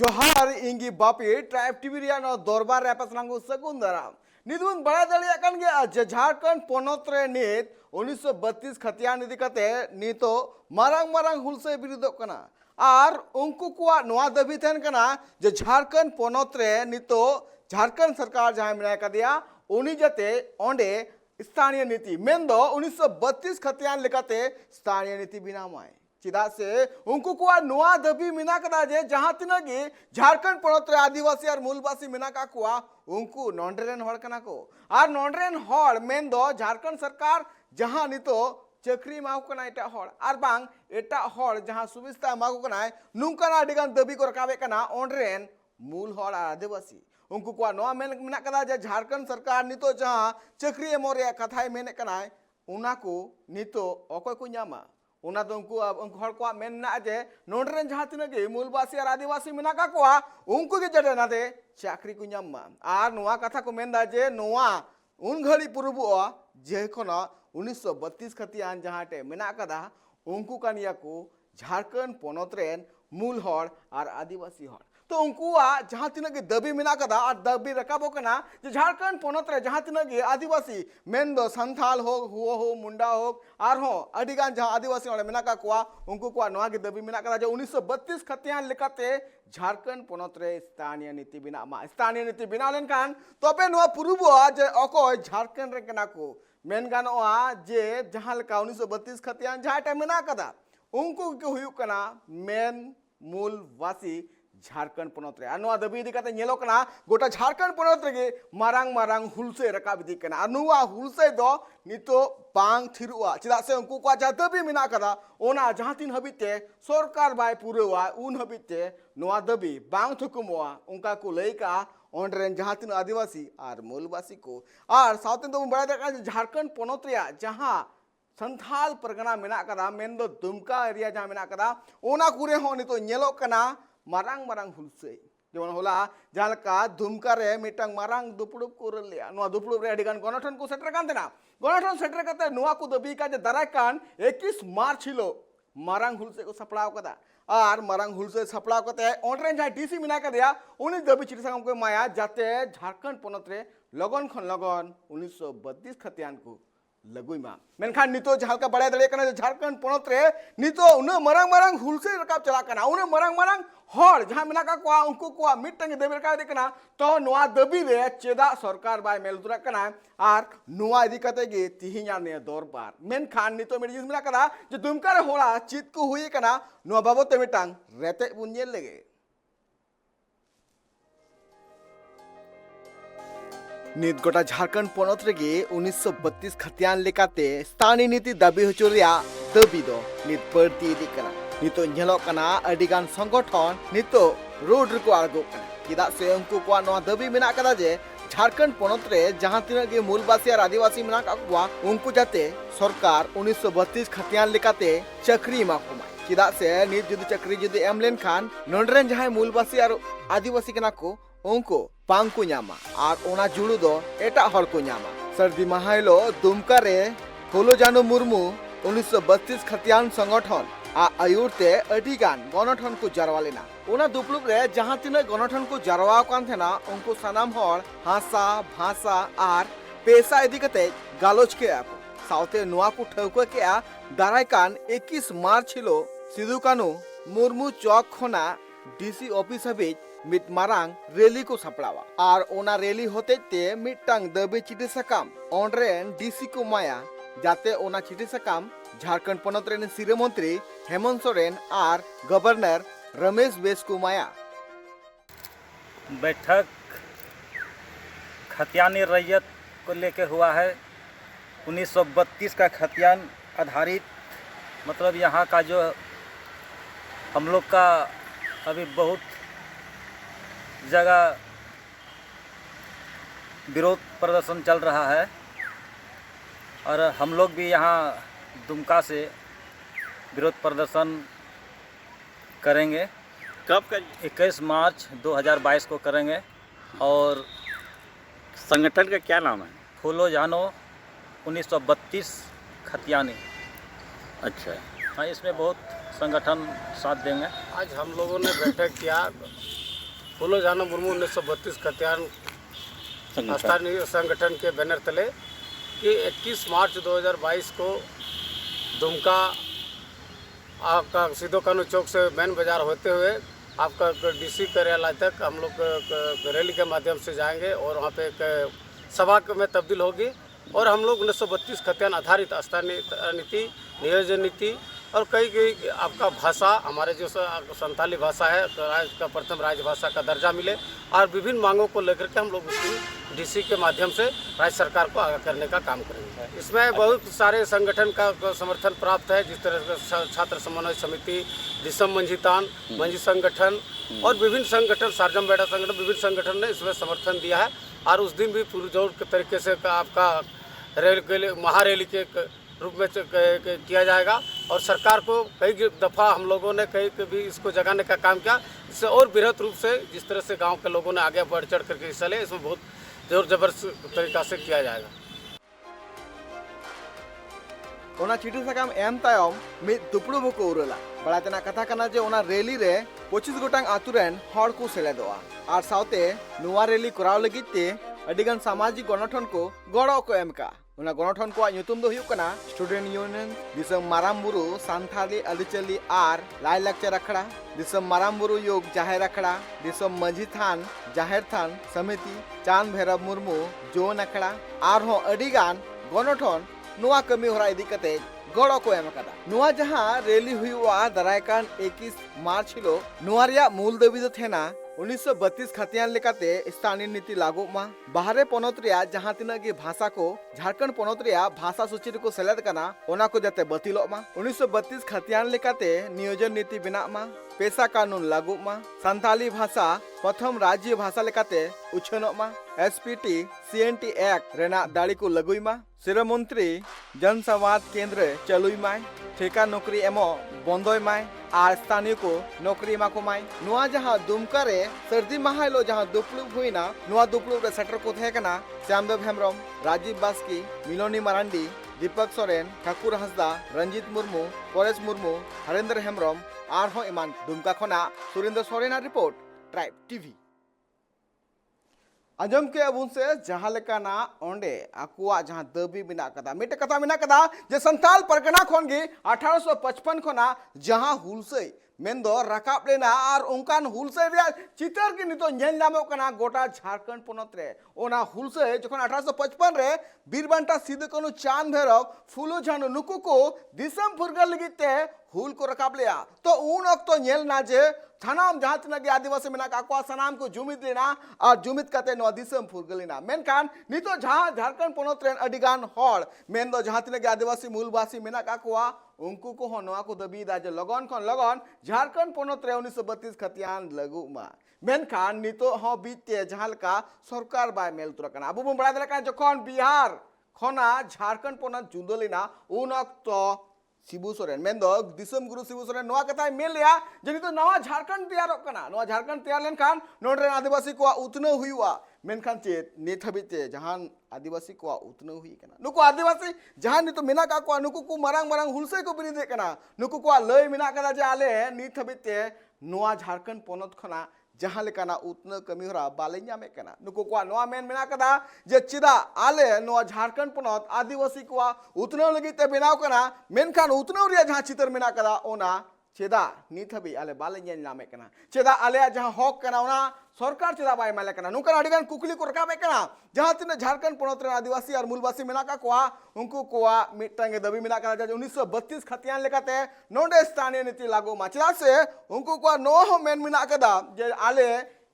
जोहार इंगी Bapi tribe TV रिया दरबार रे पेसनांगु सगुन दाराम निदुन बड़ा दलिया कान गे झारखंड पोनोत रे नित 1932 खतियान इदी कते नितो मारांग मारांग हुलसे बिरुदोग कना आर उनको कुआ नोआ दाबी थेन कना जे झारखंड पोनोत रे नितो झारखंड सरकार जहां मिनाय कदिया उनी जते ओंडे स्थानीय नीति मेंदो 1932 खतियान लेकाते स्थानीय नीति बिनामाय चिदा से उनको को नोआ दबी मिना कदा जे जहां तिना गे झारखंड पोनोत रे आदिवासी और मूलवासी मिना का कुआ उनको नोंडरेन हड़ कना को आर नोंडरेन हड़ मेंदो झारखंड सरकार जहां नितो चक्री माउ कना एटा हड़ आर बांग एटा हड़ जहां सुविस्ता माउ कना नुंकाना अडिगान दबी को रकाबे कना ओंडरेन मूल हड़ आदिवासी उनको को नोआ मेन मिना कदा जे झारखंड सरकार नितो जहां चक्री मोरे कथाय मेने कना उना को नितो अकोय को न्यामा उना तो उनको हर को मेना जे नोंडरेन जहां तिना गे मूलवासी और आदिवासी मेना का को उनको के जडे ना दे चाकरी को न्यामा आर नोआ कथा को मेनदा जे नोआ उन घड़ी पूर्व जे खना 1932 खतियान जहां टे मेना कदा उनको कानिया को झारखंड पोनोत रेन मूल हड़ और आदिवासी हड़ तो उनको जहां तिना गे दबी मेना कदा और दबी रकाबो कना जे झारखंड पोनोत रे जहां तिना गे आदिवासी मेन दो संथाल हो हुओ हो मुंडा हो आर हो अडिगान जहां आदिवासी वाले मेना का कुआ उनको को नोआ गे दबी मेना कदा जे 1932 खतियान लेकाते झारखंड पोनोत रे स्थानीय नीति बिना मा स्थानीय नीति बिना लेन कान तोपे नोआ पुरुबो जे अकोय झारखंड रे कना को मेन गानोआ जे जहां लेका 1932 खतियान जहां टे मेना कदा उनको के हुयु कना मेन मूलवासी झारखंड पोनोत रे अनवा दबी इदी कते नेलो कना गोटा झारखंड पोनोत रे मारांग मारांग हुलसे रकाब इदी कना अनुवा हुलसे दो नितो बांग थिरुआ चिदा से उनको को जा दबी मिना कदा ओना जहां तीन हबिते सरकार बाय पुरेवा उन हबिते नोआ दबी बांग थुकुमवा उनका को लइका ओंडरेन जहां तीन आदिवासी और मूलवासी को और साउथन तो बड़ा देखा झारखंड पोनोत रे जहां संथाल परगना मेना कदा मेन दो दुमका एरिया जहां मेना कदा ओना कुरे हो नितो नेलो कना मारांग मारांग हुलसे जेमन होला जहालका दुमका रे मिटांग मारांग दुपड़ुब को रलिया नोआ दुपड़ुब रे अडिगान गणठन को सेटर कान देना गणठन सेटर कते नोआ को दबी का जे दाराय कान 21 मार्च हिलो मारांग हुलसे को सपड़ाव कदा और मारांग हुलसे सपड़ाव कते ओंडरेन जहां डीसी मिना कदिया उनी दबी चिठी संगम को माया जाते झारखंड पोनोत रे लगन खन लगन 1932 खतियान को लगुइमा मेनखान नितो जहालका बड़ा दले कना झारखंड पोनोत रे नितो उन मरांग मरांग हुलसे रकाब चला कना उन मरांग मरांग हर जहां मेना का को उनको को मिटंग देबे रकाब देखना तो नोआ दबी रे चेदा सरकार बाय मेलदुरा कना आर नोआ इदी कते गे तिहिया ने दरबार मेनखान नितो मेरी जिस मेना कदा जे दुमका रे होला चित को हुई कना नोआ बाबते मिटांग रेते बुनियल लेगे नित गोटा झारखंड पोनोत रे 1932 खतियान लेकाते स्थानीय नीति दाबी हचुरिया दाबी दो नित पड़ती इदी कना नितो नेलो कना अडिगान संगठन नितो रोड को आगो कना किदा से उनको को नोआ दाबी मेना कदा जे झारखंड पोनोत रे जहां तिना गे मूलवासी और आदिवासी मेना का कुआ उनको जाते सरकार 1932 खतियान लेकाते चक्री मा कुमाय किदा से नित जुदी चक्री जुदी एमलेन खान नोंडरेन जहां मूलवासी और आदिवासी कना को उनको पांग को न्यामा और ओना जुड़ू दो एटा हर को न्यामा सर्दी महाइलो दुमका रे होलो जानो मुर्मू 1932 खतियान संगठन आ आयुरते अडिगान गणठन को जरवा लेना ओना दुपलुब रे जहां तिना गणठन को जरवा कान थेना उनको सनाम हर हासा भाषा और पेशा इदी कते गालोच के आप साउथे नोआ को ठौको के आ दाराय कान 21 मार्च हिलो सिदु कानु मुर्मू चौक खना डीसी ऑफिस हबे मिट मारांग रैली को सपड़ावा और ओना रैली होते ते मिटांग दबे चिठी सकाम ओंडरेन डीसी को माया जाते ओना चिठी सकाम झारखंड पोनोत रेन सिरे मंत्री हेमंत सोरेन और गवर्नर रमेश बेस को माया बैठक खतियानी रैयत को लेकर हुआ है 1932 का खतियान आधारित मतलब यहाँ का जो हम लोग का अभी बहुत जगह विरोध प्रदर्शन चल रहा है और हम लोग भी यहाँ दुमका से विरोध प्रदर्शन करेंगे। कब करेंगे? 21 मार्च 2022 को करेंगे। और संगठन का क्या नाम है? फूलो जानो 1932 खतियानी। अच्छा, हाँ, इसमें बहुत संगठन साथ देंगे। आज हम लोगों ने बैठक किया फूलो झानो मुर्मू 1932 खतियान संगठन स्थानीय संगठन के बैनर तले कि 21 मार्च 2022 को दुमका आपका सीधो कानू चौक से मेन बाजार होते हुए आपका डीसी कार्यालय तक हम लोग रैली के माध्यम से जाएंगे और वहाँ पे एक सभा में तब्दील होगी और हम लोग 1932 खतियान आधारित स्थानीय नीति, नियोजन नीति और कई कई आपका भाषा हमारे जो संथाली भाषा है तो राज्य का प्रथम राजभाषा का दर्जा मिले और विभिन्न मांगों को लेकर के हम लोग उसकी डीसी के माध्यम से राज्य सरकार को आगाह करने का काम करेंगे। इसमें बहुत सारे संगठन का समर्थन प्राप्त है, जिस तरह से छात्र समन्वय समिति, दिसम मंझितान मंझी संगठन और विभिन्न संगठन, सारजम बेड़ा संगठन, विभिन्न संगठन ने इसमें समर्थन दिया है और उस दिन भी पुरजोर के तरीके से आपका रैली के लिए महारैली के रूप में किया जाएगा और सरकार को कई दफ़ा हम लोगों ने कई भी इसको जगाने का काम किया। इससे और बृहद रूप से जिस तरह से गांव के लोगों ने आगे बढ़ चढ़ करके हिस्सा लिया, इसमें बहुत जोर जबरदस्त तरीका से किया जाएगा। ओना चिठी साकाम एम तायम मिद दुपड़ू बुको उरला बड़ातना कथा कना जे ओना रैली रे 25 गोटांग आतुरेन हड़ को सेलेदोआ और साउते नुवा रैली कराव लगिते अडिगन सामाजिक गणठन को गड़ो को एमका ओना गणठन को ᱧᱩᱛᱩᱢ ᱫᱚ ᱦᱩᱭᱩᱜ ᱠᱟᱱᱟ स्टूडेंट यूनियन दिसम माराम बुरु सान्थाली अलिचली आर लाय लाक्चर अखड़ा दिसम माराम बुरु योग जाहेर अखड़ा दिसम माझी थान जाहेर थान समिति चांद भैरव मुर्मू जोन अखड़ा आर हो अडिगान गणठन नुआ कमी होरा इदी कते गड़ो को एम कदा नुआ जहां रैली हुआ दरायकान 21 मार्च हिलो नुआ रिया मूल दाबी दो थेना 1932 खतियान लेकाते स्थानीय नीति लागू मा बाहरे पोनत रिया जहां तिना की भाषा को झारखंड पोनत रिया भाषा सूची को सेलेद कना ओना को जाते बतिलो मा 1932 खतियान लेकाते नियोजन नीति बिना मा पेशा कानून लागू मा संथाली भाषा प्रथम राज्य भाषा लेकाते उछनो मा एसपीटी सीएनटी एक्ट रेना दाड़ी को लगुई मा शिरो मंत्री जन संवाद केंद्र चलुई माय ठेका नौकरी एमो बंदोय माय और स्थानीय को नौकरी मा को माय नुआ जहां दुमका रे सर्दी महालो जहां दुपलुब हुईना नुआ दुपलुब रे सेटर को थे कना श्यामदेव हेम्ब्रम, राजीव बास्की, मिलोनी मारांडी, दीपक सोरेन, ठाकुर हंसदा, रंजीत मुर्मू, परेश मुर्मू, हरेंद्र हेम्ब्रम और हो इमान दुमका खना Surendra Soren report tribe TV आजम के अबुन से जहां लेकाना ओंडे आकुआ जहां दबी बिना कदा मिटे कथा बिना कदा जे संताल परगना खनगी 1855 खना जहां हुलसई मेंदो राकाब लेना और उनकान हुलसई रे चितर की नितो नेल नामो कना गोटा झारखंड पोनत रे ओना हुलसई जखन 1855 रे बीरबांटा सिदो कानू चांद भैरव फुलो झानो नुकु को दिसम फुरगल लगिते हुल को रकाब लिया तो उन अक्तो नेल ना जे थानाम जहां तिना आदिवासी मेना काकुआ सनाम को जुमित लेना और जुमित कते नो दिसम फुरगलिना मेनकान नितो जहां झारखंड पोनत रेन अडिगान हड़ मेन दो जहां तिना आदिवासी मूलवासी मेना काकुआ उनको को होनवा को दबी दा जे लगन खन लगन झारखंड पोनत रे 1932 खतियान लगु मा मेनकान नितो हो बीते जहां का सरकार बाय मेल तुरकना अबु बम बड़ा दलका जखन बिहार खना झारखंड पोनत जुंदलिना उन अक्तो शिबू सोरेन मेन दो दिसम गुरु शिबू सोरेन नवा कथा मेल लिया जनी तो नवा झारखंड तैयार कना नवा झारखंड तैयार लेन खान नोडरे आदिवासी को उतनो हुआ मेनखान चेत नित हबिते जहान आदिवासी को उतनो हुई कना नुको आदिवासी जहान नितो मेना का को नुको को मारांग मारांग हुलसे को बिनि दे कना नुको को लय मेना कदा जे आले नित हबिते नवा झारखंड पोनत खना जहां लेकाना उतना कमी होरा बाले ᱧᱟᱢᱮ कना नुको को नवा मेन मेना कदा जे चिदा आले नवा झारखंड पोनत आदिवासी को उतना लगिते बेनाव कना मेनखान उतना रिया जहां चितर मेना कदा ओना चेदा नित हबी आले बाले ᱧᱟᱢᱮ कना चेदा आले जहां हक कना ओना सरकार चेदा बाय माले कना नुका अडिगान कुकली को रकाबे कना जहां तिना झारखंड पोनत रे आदिवासी और मूलवासी मेना का कोआ उनको कोआ मिटांगे दबी मेना कना 1932 खतियान लेकाते नोंडे स्थानीय नीति लागू मा चेदा से उनको कोआ नो हो मेन मेना कदा जे आले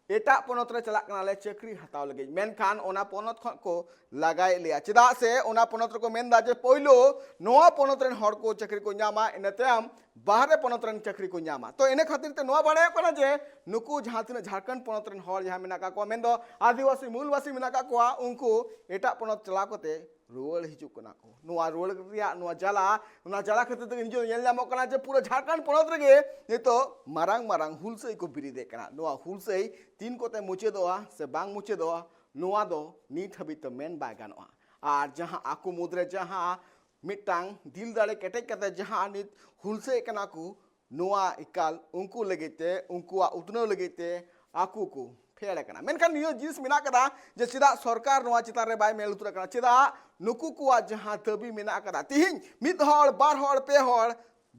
एटा पोनत रे चला कनाले चक्री हताव लगे मेनखान ओना पोनत को लगाय लिया चेदा से ओना पोनत को मेन दा जे पहिलो नोआ पोनत रे हड़ को चक्री को ᱧामा इनतेम बाहरे पोनत रे चक्री को ᱧामा तो इने खातिर ते नोआ बाड़े कना जे नुकु जहां तिना झारखंड पोनत रे हड़ जहां मेना का को मेन दो आदिवासी मूलवासी मेना का को उनको एटा पोनत चला कोते रुवल हिजु कना को नोआ रुवल रिया नोआ जाला खातिर ते निजो नेल ᱧामो कना जे पूरा झारखंड पोनत रे नितो मारांग मारांग हुलसई को बिरि दे कना नोआ हुलसई तीन कोते मुचे दोआ से बांग मुचे दोआ नोआ दो नीत हबी तो मेन बाय गानोआ और जहां आकु मुद्रे जहां मिटांग दिल दाड़े केटे कते जहां नित हुलसे कना को नोआ इकाल उनको लगेते उनको उतनो लगेते aku ku फेड़ करना मेनखान नियो जिनिस मेना कदा जे चिदा सरकार नोआ चितान रे बाय मेल उतर करना चिदा नुकु कुआ जहां तबी मेना कदा तिहिं मिद हड़ बार हड़ पे हड़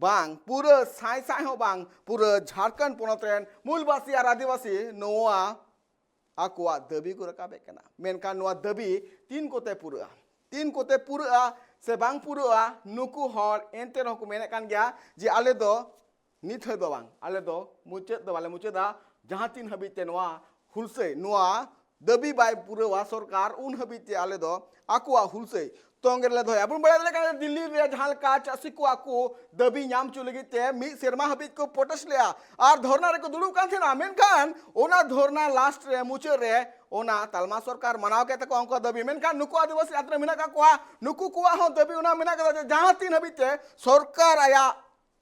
बांग पूरा साई साई हो बांग पूरा झारखंड पोनत रेन मूलवासी और आदिवासी नोआ आकुआ दबी को रकाबे करना मेनखान नोआ दबी तीन कोते पूरा से बांग पूरा नुकु हड़ एंते रहो को मेने कान गया जे आले दो नित है दो बांग आले दो मुचेद दो वाले मुचेदा जहां तीन हबीते नोआ हुलसे नोआ दबी बाय पूरा सरकार उन हबीते आले दो आकुआ हुलसे तोंगे ले धोया बुन बड़ा लेका दिल्ली रे जहां का चासी को आकु दबी नाम चुलगी ते मी शर्मा हबीत को पोटस लिया और धरना रे को दुड़ू कान थे ना मेनखान ओना धरना लास्ट रे मुचे रे ओना तालमा सरकार मनाव के तक अंक दबी मेनखान नुकु आदिवासी यात्रा मिना का कोआ नुकु कुआ हो दबी ओना मिना का जहां तीन हबीते सरकार आया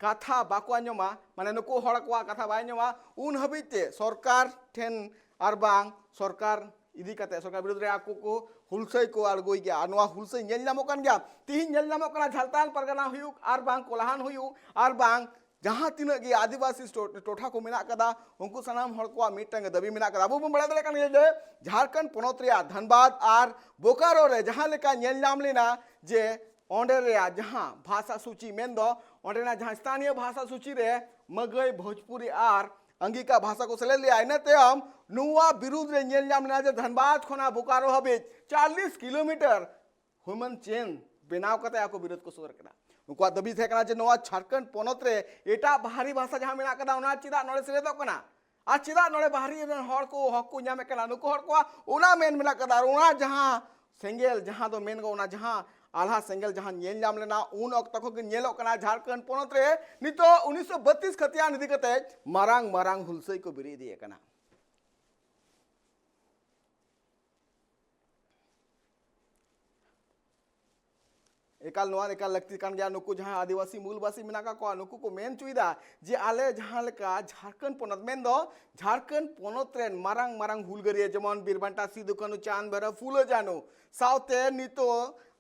कथा बाको आंजमा माने नुकु हड़ को कथा बाय आंजमा उन हबीते सरकार ठेन आर बांग सरकार इदी कते सरकार विरुद्ध रे आकु को हुलसई को आलगोई गया नोआ हुलसई नेल नामोकन गया तिहिं नेल नामोकना झालतान परगना हुयु आर बांग कोलाहान हुयु आर बांग जहां तीन गे आदिवासी टोठा को मेना कदा उनको सनाम हड़ को मिटंग दबी मेना कदा अबो बड़ा दले कान जे झारखंड पोनत रे धनबाद आर बोकारो रे जहां लेका नेल नाम लेना जे ओंडे रे जहां भाषा सूची मेंदो ओंडे ना जहां स्थानीय भाषा सूची रे मगई भोजपुरी आर अंगिका भाषा को सेले लिया इनते हम नुआ विरुद्ध रे नेल नाम लेना जे धनबाद खोना बोकारो हबे 40 किलोमीटर ह्यूमन चेन बनाव कते आको विरोध को सुगर कना उनको दबी थे कना जे नोआ झारखंड पोनत रे एटा बाहरी भाषा जहां मेना कदा ओना चिदा नोले सेले दो कना आ चिदा नोले बाहरी रन हड़ को हक को न्यामे कना नुको हड़ को ओना मेन मेना कदा ओना जहां सेंगेल जहां दो मेन गो ओना जहां आल्हा सेंगेल जहां नेल नाम लेना उन अक्त को नेलो कना झारखंड पोनत रे नितो 1932 खतिया निदि कते मारांग मारांग हुलसई को बिरी दिए कना एकाल नोआ एकाल लगती कान गया नुकु जहां आदिवासी मूलवासी मिनाका को नुकु को मेन चुईदा जे आले जहां लेका झारखंड पोनत मेन दो झारखंड पोनत रेन मारांग मारांग हुलगरिया जमन बीरबांटा सिदु कानु चांद बेरा फूलो जानो साउते नितो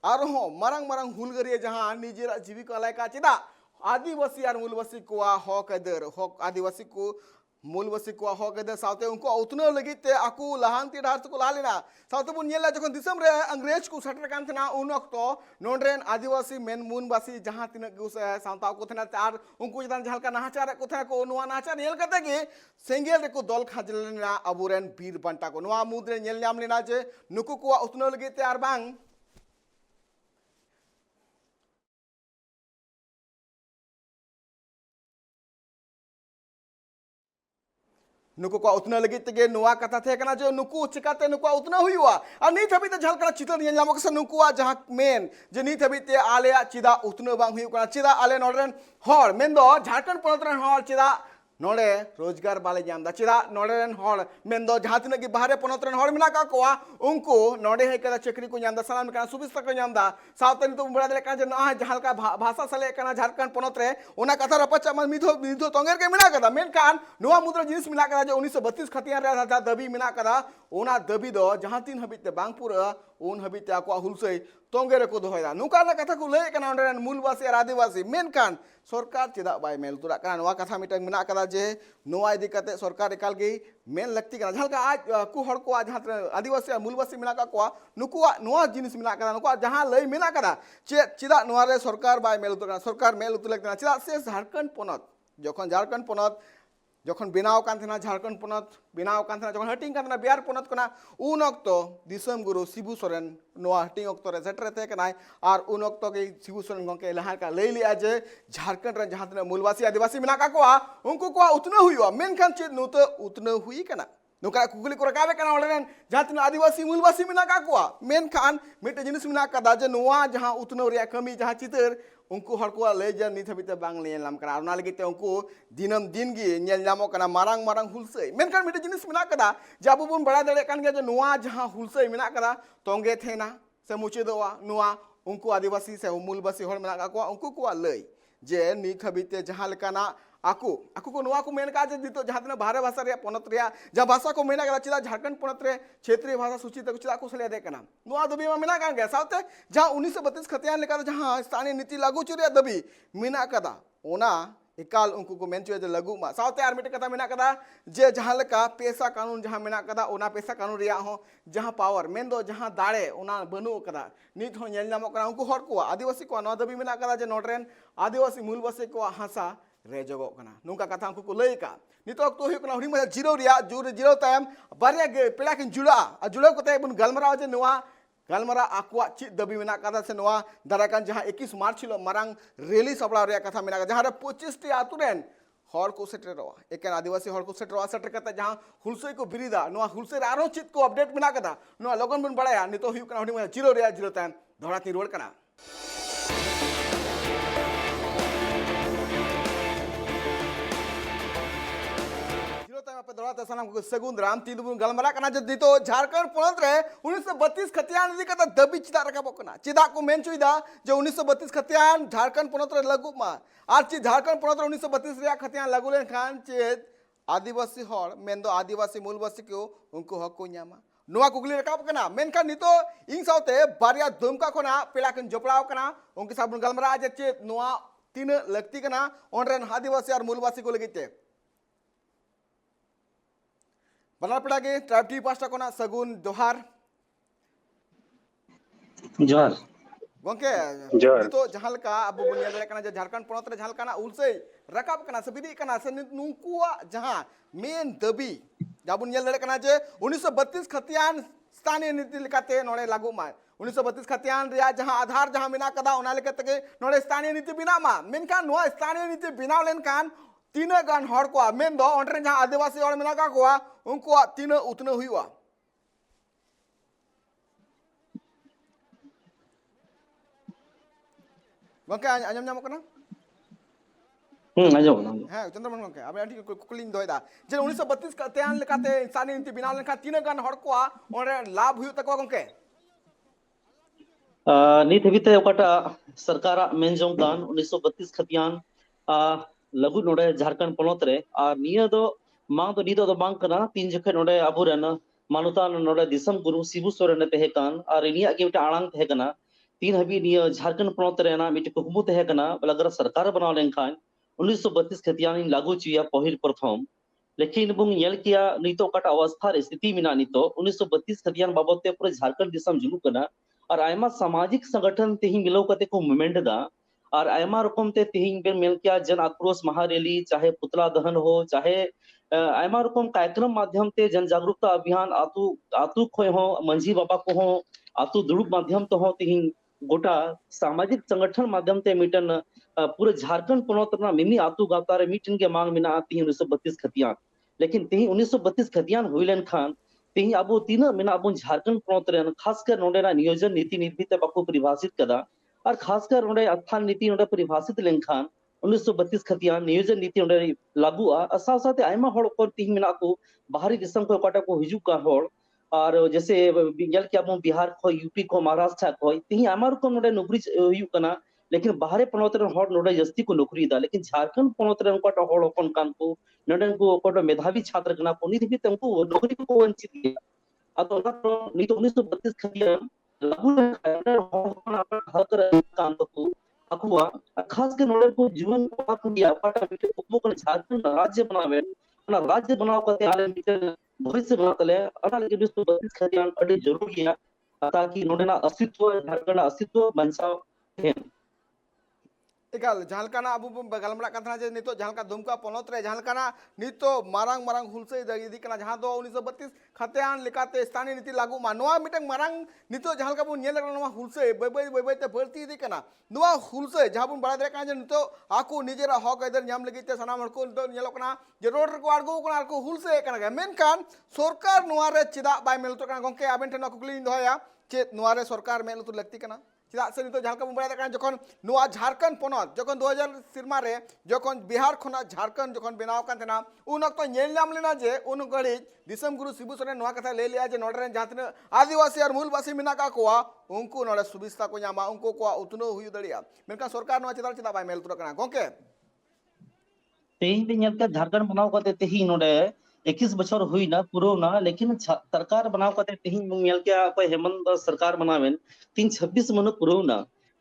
आरो मारांग मारांग हुलगरिया जहां निजेरा जीविका लायका चिदा आदिवासी और मूलवासी को हक अदर हक आदिवासी को मूलवासी को हक अदर साउते उनको उतनो लगिते आकु लहांती ढार को लालेना साउते बुन नेला जखन दिसम रे अंग्रेज को सटर कान थना उन अक्तो नोंड्रेन आदिवासी मेन मूनवासी जहां तिन सांताव को थना चार उनको जदान झलका नाचार को थना को नुआ नाचार नेल कते के सेंगेल रे को दल खाजलेना अबुरेन बीर बंटा को नुआ मुद्रे नेल नाम लेना जे नुकु को उतनो लगिते आर बांग नुकु को उतना लगी तगे नुआ कथा थे कना जो नुकु चिकाते नुकु उतना हुआ और नी थबी ते झलकना चितर ये नामक से नुकुआ जहां मेन जे नी थबी ते आलेया चिदा उतना बांग हुई कना चिदा आले नोडरन हर मेन दो झारखंड पोनतरन हर चिदा नोडे रोजगार बाले जामदा चिदा नोडरन हर मेन दो जहां तिना की बाहरे पोनतरन हर मिना का कोआ उनको नोडे है कदा चक्री को जामदा सलाम कना सुबिस्ता को जामदा सावतन तो बड़ा दले का जे ना जहालका भाषा सले कना झारखंड पोनत रे ओना कथा रपचा मन मिधो तोंगेर के मिना कदा मेन कान नुआ मुद्रा जिनिस मिना कदा जो 1932 खतिया रे था दबी मिना कदा ओना दबी दो जहां तीन हबीते बांगपुर उन हबीते आको हुलसई तोंगे रे को दोहयदा नुका ना कथा को ले कना ओंडरेन मूलवासी और आदिवासी मेन कान सरकार चिदा बाय मेल तुरा कना नुआ कथा मिटंग मिना कदा जे नुआ इदी कते सरकार एकाल गे मेन लगती कना झलका आज कु हड़ को आज आदिवासी और मूलवासी मिना का को नुकुआ नुआ जिनिस मिना कदा नुकुआ जहां लई मिना कदा चिदा नुआ रे सरकार बाय मेल तुरा सरकार मेल उतले कना चिदा से झारखंड पोनत जखन झारखंड पोनत जखन बनाव कान थना झारखंड पोनत बनाव कान थना जखन हटिंग कान थना बिहार पोनत कना उन अक्तो दिसम गुरु शिबू सोरेन नोआ हटिंग अक्तो रे सेटर थे कना और उन अक्तो के शिबू सोरेन गंके लहार का ले लिया जे झारखंड रे जहां थना मूलवासी आदिवासी मिना का कोआ उनको कोआ उतना हुआ मेन खान चे नुत उतना हुई कना नुका कुकुली को रकावे कना ओलेन जहां थना आदिवासी मूलवासी मिना का कोआ मेन खान मिटे जिनिस मिना का दाजे नोआ जहां उतना रे कमी जहां चितर उनको हर को ले जन नित हबिते बांग ले नाम करा ओना लगिते उनको दिनम दिन गी नेल नामो कना मारांग मारांग हुलसई मेनखान मिटे जिनिस मिना कदा जाबु बुन बड़ा दले कान गे जो नुआ जहां हुलसई मिना कदा तोंगे थेना से मुचे दोआ नुआ उनको आदिवासी से मूलवासी हर मिना का को उनको को लई जे नित हबिते जहां लेकाना आकु को नुआ को मेन का जे दितो जहां तना बाहर भाषा रे पोनत रे जा भाषा को मेना कदा चिदा झारखंड पोनत रे क्षेत्रीय भाषा सूची तक चिदा को सले दे कना नुआ दबी में मेना का गे साथे जहां 1932 खतियान लेका जहां स्थानीय नीति लागू चुरिया दबी मेना कदा ओना इकाल उनको को मेंचो जे लागू मा साउते आर मिटे कथा मेना कदा जे जहां लेका पेशा कानून जहां मेना कदा ओना पेशा कानून रिया हो जहां पावर मेन दो जहां दाड़े ओना बनु कदा नित हो नेल नामो कना उनको हर को आदिवासी को नवा दबी मेना कदा जे नोडरेन आदिवासी मूलवासी को हासा रेजगो कना नुका कथा उनको को लई का नित तो हुई कना हुडी मा जीरो रिया जुर जीरो टाइम बारिया गे पेला किन जुड़ा कोते बुन गलमराव जे नवा गलमरा आकुआ ची दबी मेना कदा से नवा दाराकान जहां 21 मार्च छिलो मारांग रैली सपड़ा रिया कथा मेना जहां 25 टी आतुरेन हर को सेटरवा एकेन आदिवासी हर को सेटरवा सेटर कता जहां हुलसई को बिरिदा नवा हुलसई आरो चित को अपडेट मेना कदा नवा लगन बन बड़ाया नितो हुई कना हुडी मा जीरो रिया जीरो टाइम धोराती रोड कना सगुन राम तीन गलमरा नितो झारखंड पोनत रे 1932 खतियान इदी कता दबी चिदा रकाबो कना चिदा को मेन चुइदा जे 1932 खतियान झारखंड पोनत रे लागू मा आर ची झारखंड पोनत रे 1932 रे खतियान लागू लेन खान चेत आदिवासी हर मेन दो आदिवासी मूलवासी को उनको हक को न्यामा नोआ कुगली रकाब कना मेनखा नितो इंग साउते बारिया दुमका खोना पेला कन जपड़ाव कना उनके साबुन गलमरा जे चेत नोआ तीन लक्ति कना ओनरेन आदिवासी और मूलवासी को लगिते बना पड़ा के ट्राइब टी पास्टा कोना सगुन जोहार जोहार गोंके तो जहां का अब बुनिया दरे कना झारखंड पोनत रे जहां कना उलसे रकाब कना सबिदी कना से नुकुआ जहां मेन दबी जाबुन नेल दरे कना जे 1932 खतियान स्थानीय नीति लेकाते नोडे लागू मा 1932 खतियान रिया जहां आधार जहां मिना कदा ओना लेकते नोडे स्थानीय नीति बिना मा मेनका नोआ स्थानीय नीति बिना लेन कान तीन गान हर को मेन दो ओंटरे जहां आदिवासी और मेना का को उनको तीन उतने हुआ गोंके आजम नाम कना आजम हां चंद्रमन गोंके अब आठी कुकलिंग दोयदा जे 1932 का त्यान लेकाते इंसानी नीति बिना लेखा तीन गान हर को ओरे लाभ हुई तक गोंके नीत हबीते ओकाटा सरकार मेनजों दान 1932 खतियान लगू नोडे झारखंड पोनत रे और निया दो मांग तो नीदो दो बांग कना तीन जखे नोडे अबुरेन मानुता नोडे दिसम गुरु शिबू सोरेन तहे कान और निया के मिटा आड़ांग तहे कना तीन हबी निया झारखंड पोनत रे ना मिटे कुकमु तहे कना बलगर सरकार बनाव लेन खान 1932 खतियान लागू चिया पहिल प्रथम लेकिन बुंग येल किया नीतो कटा अवस्था रे स्थिति मिना नीतो 1932 खतियान बाबते पूरे झारखंड दिसम जुलू कना और आयमा सामाजिक संगठन तेही मिलो कते को मूवमेंट दा और आयमा रकम ते तेही बेन मेल किया जन आक्रोश महारैली चाहे पुतला दहन हो चाहे आयमा रकम कार्यक्रम माध्यम ते जन जागरूकता अभियान आतु आतु खोय हो मंझी बाबा को हो आतु दुड़ुब माध्यम तो हो तेही गोटा सामाजिक संगठन माध्यम ते मिटन पूरे झारखंड पोनत ना मिमी आतु गावता रे मिटन के मांग मिना आती 1932 खतियान लेकिन तेही 1932 खतियान हुइलेन खान तेही अबो तीन मिना अबो झारखंड पोनत रे खासकर नोडेना नियोजन नीति निर्भिते बाको परिभाषित कदा और खासकर नोडे अस्थान नीति नोडे परिभाषित लेन खान 1932 खतियान नियोजन नीति नोडे लागू असा साथे आयमा हड़ को तीन मिना को बाहरी दिसम को काटा को हिजू का हड़ और जैसे जल के अब बिहार को यूपी को महाराष्ट्र को तीन आयमा को नोडे नौकरी हुयू कना लेकिन बाहरे पोनत रे हड़ नोडे जस्ती को नौकरी दा लेकिन झारखंड पोनत रे को हड़ ओपन कान को नोडे को मेधावी छात्र कना को निधि भी तंको नौकरी को वंचित किया अतो ना नी 1932 खतियान लागू काम को अकुआ खास के नोडे को जीवन को दिया पाटा मिटे उपमुख झारखंड राज्य बनावे ना राज्य बनाव करते आले मिटे भविष्य बनातले अना लेके 1932 खतियान अडे जरूरी है ताकि नोडे ना अस्तित्व झारखंड अस्तित्व बंचाव है एकाल झालकाना अबु गलमरा कथना जे नितो झालका दुमका पोनत रे झालकाना नितो मारांग मारांग हुलसे दगी कना जहां दो 1932 खतियान लेकाते स्थानीय नीति लागू मा नोआ मिटंग मारांग नितो झालका बु नेल नोआ हुलसे बय ते भर्ती दी कना नोआ हुलसे जहां बु बड़ा दरे कना जे नितो आकु निजेरा हक इधर नियम लगिते सनाम हड़ को नितो नेलो कना जे रोड को आड़गो कना को हुलसे कना मेनकान सरकार नोआ रे चिदा बाय मेलतो कना गोंके आबेन ठन कुकली दोया चे नोआ रे सरकार मेलतो लगती कना चिदा से नितो झालका बड़ा दरे कना जखन नोआ झारखंड पोनत जखन 2000 सिरमा रे जखन बिहार खना झारखंड जखन बनाव कान तना उन वक्त नेल नाम लेना जे उन गड़ी दिसम गुरु शिबू सोरेन नोआ कथा ले लिया जे नोडरे जहां आदिवासी और मूलवासी मिना का कोआ उनको नोडे सुविस्ता को ᱧᱟᱢᱟ उनको को उतनो हुई दड़िया मेनका सरकार नोआ चिदा चिदा बाय मेल तुरा कना गोंके तेही पे नेलका झारखंड बनाव कते तेही नोडे 21 बछर हुई ना पूरो ना लेकिन सरकार बनाव कते तेही नेल के कोई हेमंत सरकार बनावेन 326 मन पूरो ना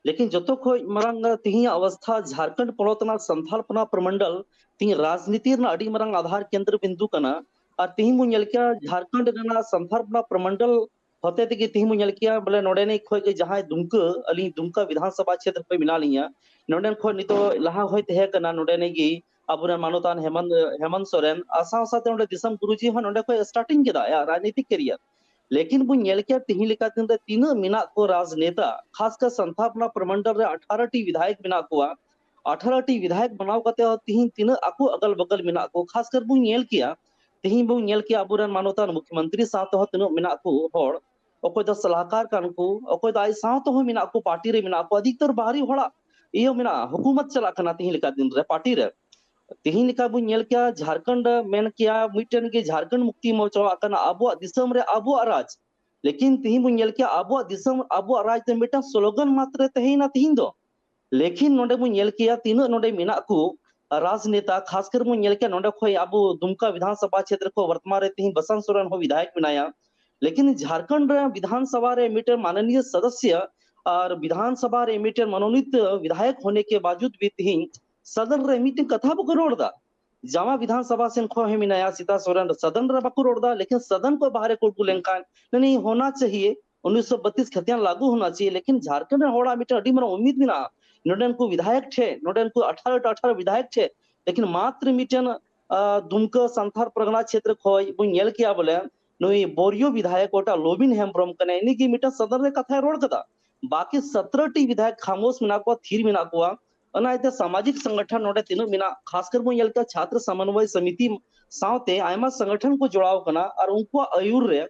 लेकिन जतो खो मरंग तिही अवस्था झारखंड पोलतना संथालपना प्रमंडल तिही राजनीति ना अड़ी मरंग आधार केंद्र बिंदु कना और तिही मु नेल किया झारखंड रना संथालपना प्रमंडल होते ते कि तिही मु नेल किया बोले नोडे ने खो के जहां दुमका अली दुमका विधानसभा क्षेत्र पे मिला लिया नोडे खो नितो लहा होय ते कना नोडे ने गी अबुरे मानोतान हेमंत सोरेन आसा साथे नोडे दिसम गुरुजी हो नोडे खो स्टार्टिंग केदा या राजनीतिक करियर लेकिन बुन नेल किया तिही लेका दिन तीन मिना को राजनेता खासकर संथापना प्रमंडल रे 18 टी विधायक मिना को 18 टी विधायक बनाव कते तिही तीन आको अगल बगल मिना को खासकर बुन नेल किया तिही बुन नेल किया अबुरन मानोतान मुख्यमंत्री साथ हो तीन मिना को होड़ ओको द सलाहकार कान को ओको द आई साथ हो मिना को पार्टी रे मिना को अधिकतर बाहरी होड़ा इयो मिना हुकूमत चला कना तिही लेका दिन रे पार्टी रे तिही लेका बुन नेल किया झारखंड मेन किया मिटन के झारखंड मुक्ति मोर्चा कना अबो दिसम रे अबो राज लेकिन तिही बुन नेल किया अबो दिसम अबो राज ते मिटा स्लोगन मात्र तेहिना तिही दो लेकिन नोडे बुन नेल किया तीन नोडे मिना को राजनेता खासकर बुन नेल किया नोडे खोय अबो दुमका विधानसभा क्षेत्र को वर्तमान रे तिही बसंत सोरेन हो विधायक बनाया लेकिन झारखंड रे विधानसभा रे मिटर माननीय सदस्य और विधानसभा रे मिटर मनोनीत विधायक होने के बावजूद भी तिही सदन रे मीटिंग कथा बको रोड़दा जामा विधानसभा से खो है मिनाया सीता सोरेन सदन रे बको रोड़दा लेकिन सदन को बाहर कोट गुलेंकान नहीं होना चाहिए 1932 खतियान लागू होना चाहिए लेकिन झारखंड रे होड़ा मीटर अडी मरा उम्मीद बिना नोडन को विधायक थे नोडन को 18 विधायक थे लेकिन मात्र मिटन दुमका संथाल परगना क्षेत्र खोय बुन नेल किया बोले नोई बोरियो विधायक ओटा लोबिन हेम्ब्रम कने इनी की मिटर सदन रे कथा रोड़ कदा बाकी 17 टी विधायक खामोश मिना को थीर मिना को अनायते सामाजिक संगठन नोडे तीन मिना खासकर बुन नेल किया छात्र समन्वय समिति सावते आयमा संगठन को जोड़ाव कना और उनको आयुर रे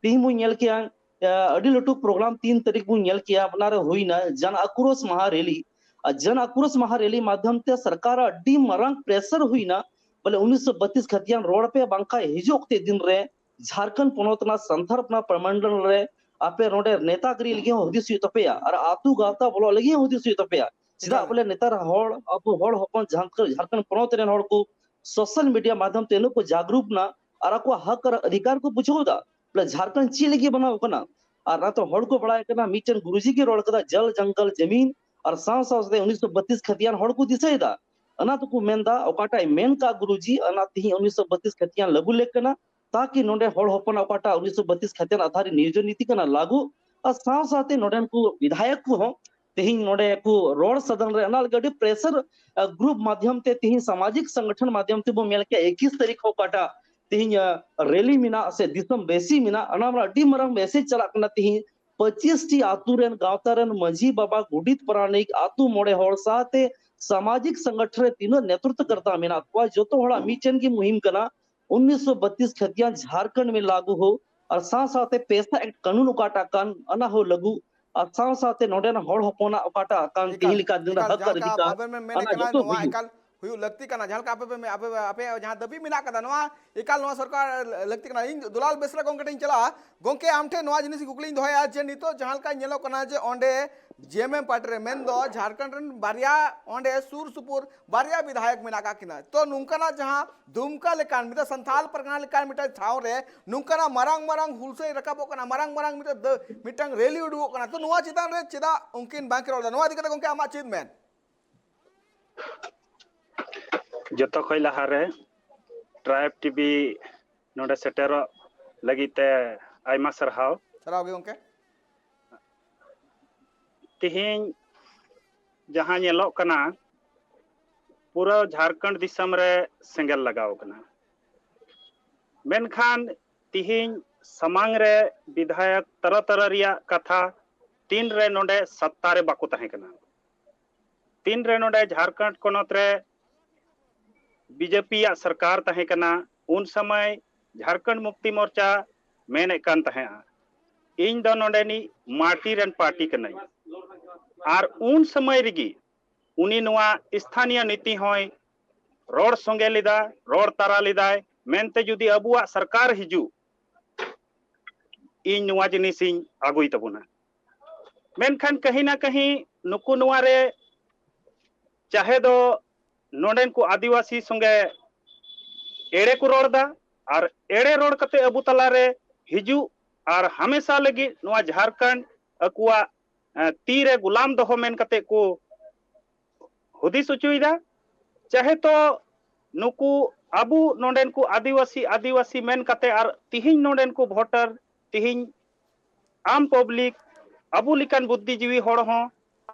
तिही बुन नेल किया अडी लटू प्रोग्राम 3 तारीख बुन नेल किया अपना रे हुईना जन आक्रोश महारैली माध्यम ते सरकार अड्डी मरंग प्रेशर हुईना बोले 1932 खतियान रोड पे बांका हिजोकते दिन रे झारखंड पोनोतना संथालपना प्रमंडल रे आपे रोडे नेतागिरी लगे हुदिस तपेया और आतु गाता बोलो लगे हुदिस तपेया सीधा बोले नेतार होड़ अब होड़ होपन झारखंड पोनोत रे होड़ को सोशल मीडिया माध्यम ते को जागरूक ना और को हक और अधिकार को पूछोदा बोले झारखंड ची लगी बनाओ कना और ना तो होड़ को बढ़ाए कना मीटन गुरुजी के रोड कदा जल जंगल जमीन और साव साव 1932 खतियान होड़ को दिसेदा अना तो को मेनदा ओकाटा मेन का गुरुजी अना ती 1932 खतियान लगू लेक कना ताकि नोडे होड़ होपन ओकाटा 1932 खतियान आधारित नियोजन नीति कना लागू और साव साथे नोडन को विधायक को हो तिही नोडे को रोड सदन रे अनाल गडी प्रेशर ग्रुप माध्यम ते तिही सामाजिक संगठन माध्यम ते बो मेल के 21 तारीख को काटा तिही रैली मिना से दिसम बेसी मिना अनामरा अडी मरंग मैसेज चला कना तिही 25 टी आतुरेन गावतारन मंजी बाबा गुडित परानिक आतु मोड़े होड़ साथे सामाजिक संगठन रे तीनों नेतृत्व करता मिना को जो तो होड़ा मीचन की मुहिम कना 1932 खतियान झारखंड में लागू हो और साथ साथे पैसा एक्ट कानून उकाटा कान अना हो लगू और साथ साथे नोडे ना होड़ होपोना उकाटा कान तिही लिका दिन हक अधिकार बाबर में मैंने कना नोवा एकाल हुयु लगती कना झलका आपे में आपे जहां दबी मिना कदा नोवा एकाल नोवा सरकार लगती कना इन दुलाल बेसरा गोंके चला गोंके आमठे नोवा जिनिस कुकलिंग दोया जे नितो जहां का नेलो कना जे ओंडे जेएमएम पार्टी रे मेन दो झारखंड रन बारिया ओंडे सुर सुपुर बारिया विधायक मिना का किना तो नुंकना जहां दुमका लेकान मिता संथाल परगना लेकान मिटा थाव रे नुंकना मरंग हुलसे रकाबो कना मरंग मिटा मिटंग रैली उडुओ कना तो नोवा चितान रे चिदा उनकिन बैंक रोड नोवा दिकते गोंके आमा चित मेन जतो खय लहारे ट्राइब टीवी नोडे सेटेरो लगिते आयमा सरहाव गे गोंके तिहिन जहां नेलो कना पूरा झारखंड दिसम रे सेंगल लगाव कना मेनखान तिहिन समांग रे विधायक तरह तरह रिया कथा तीन रे नोडे सत्ता रे बाको तहे कना तीन रे नोडे झारखंड कोनत रे बीजेपी या सरकार तहे कना उन समय झारखंड मुक्ति मोर्चा मेने कान तहे इन दो नोडेनी माटी रन पार्टी कनाई और उन समय रिगी उनी नुआ स्थानीय नीति होय रोड संगे लिदा रोड तारा लिदा मेनते जुदी अबुआ सरकार हिजू इन नुआ जिनिसिंग आगुई तबुना मेनखान कहीं ना कहीं नुकु नुआ रे चाहे दो नोडेन को आदिवासी संगे एड़े को रोड़दा और एड़े रोड कते अबु तला रे हिजू और हमेशा लगी नुआ झारखंड अकुआ तीरे गुलाम दोहो मेन कते को हुदिस उचुइदा चाहे तो नुकु अबु नोडेन को आदिवासी मेन कते आर तिहिन नोडेन को वोटर तिहिन आम पब्लिक अबु लिकन बुद्धिजीवी हड़ हो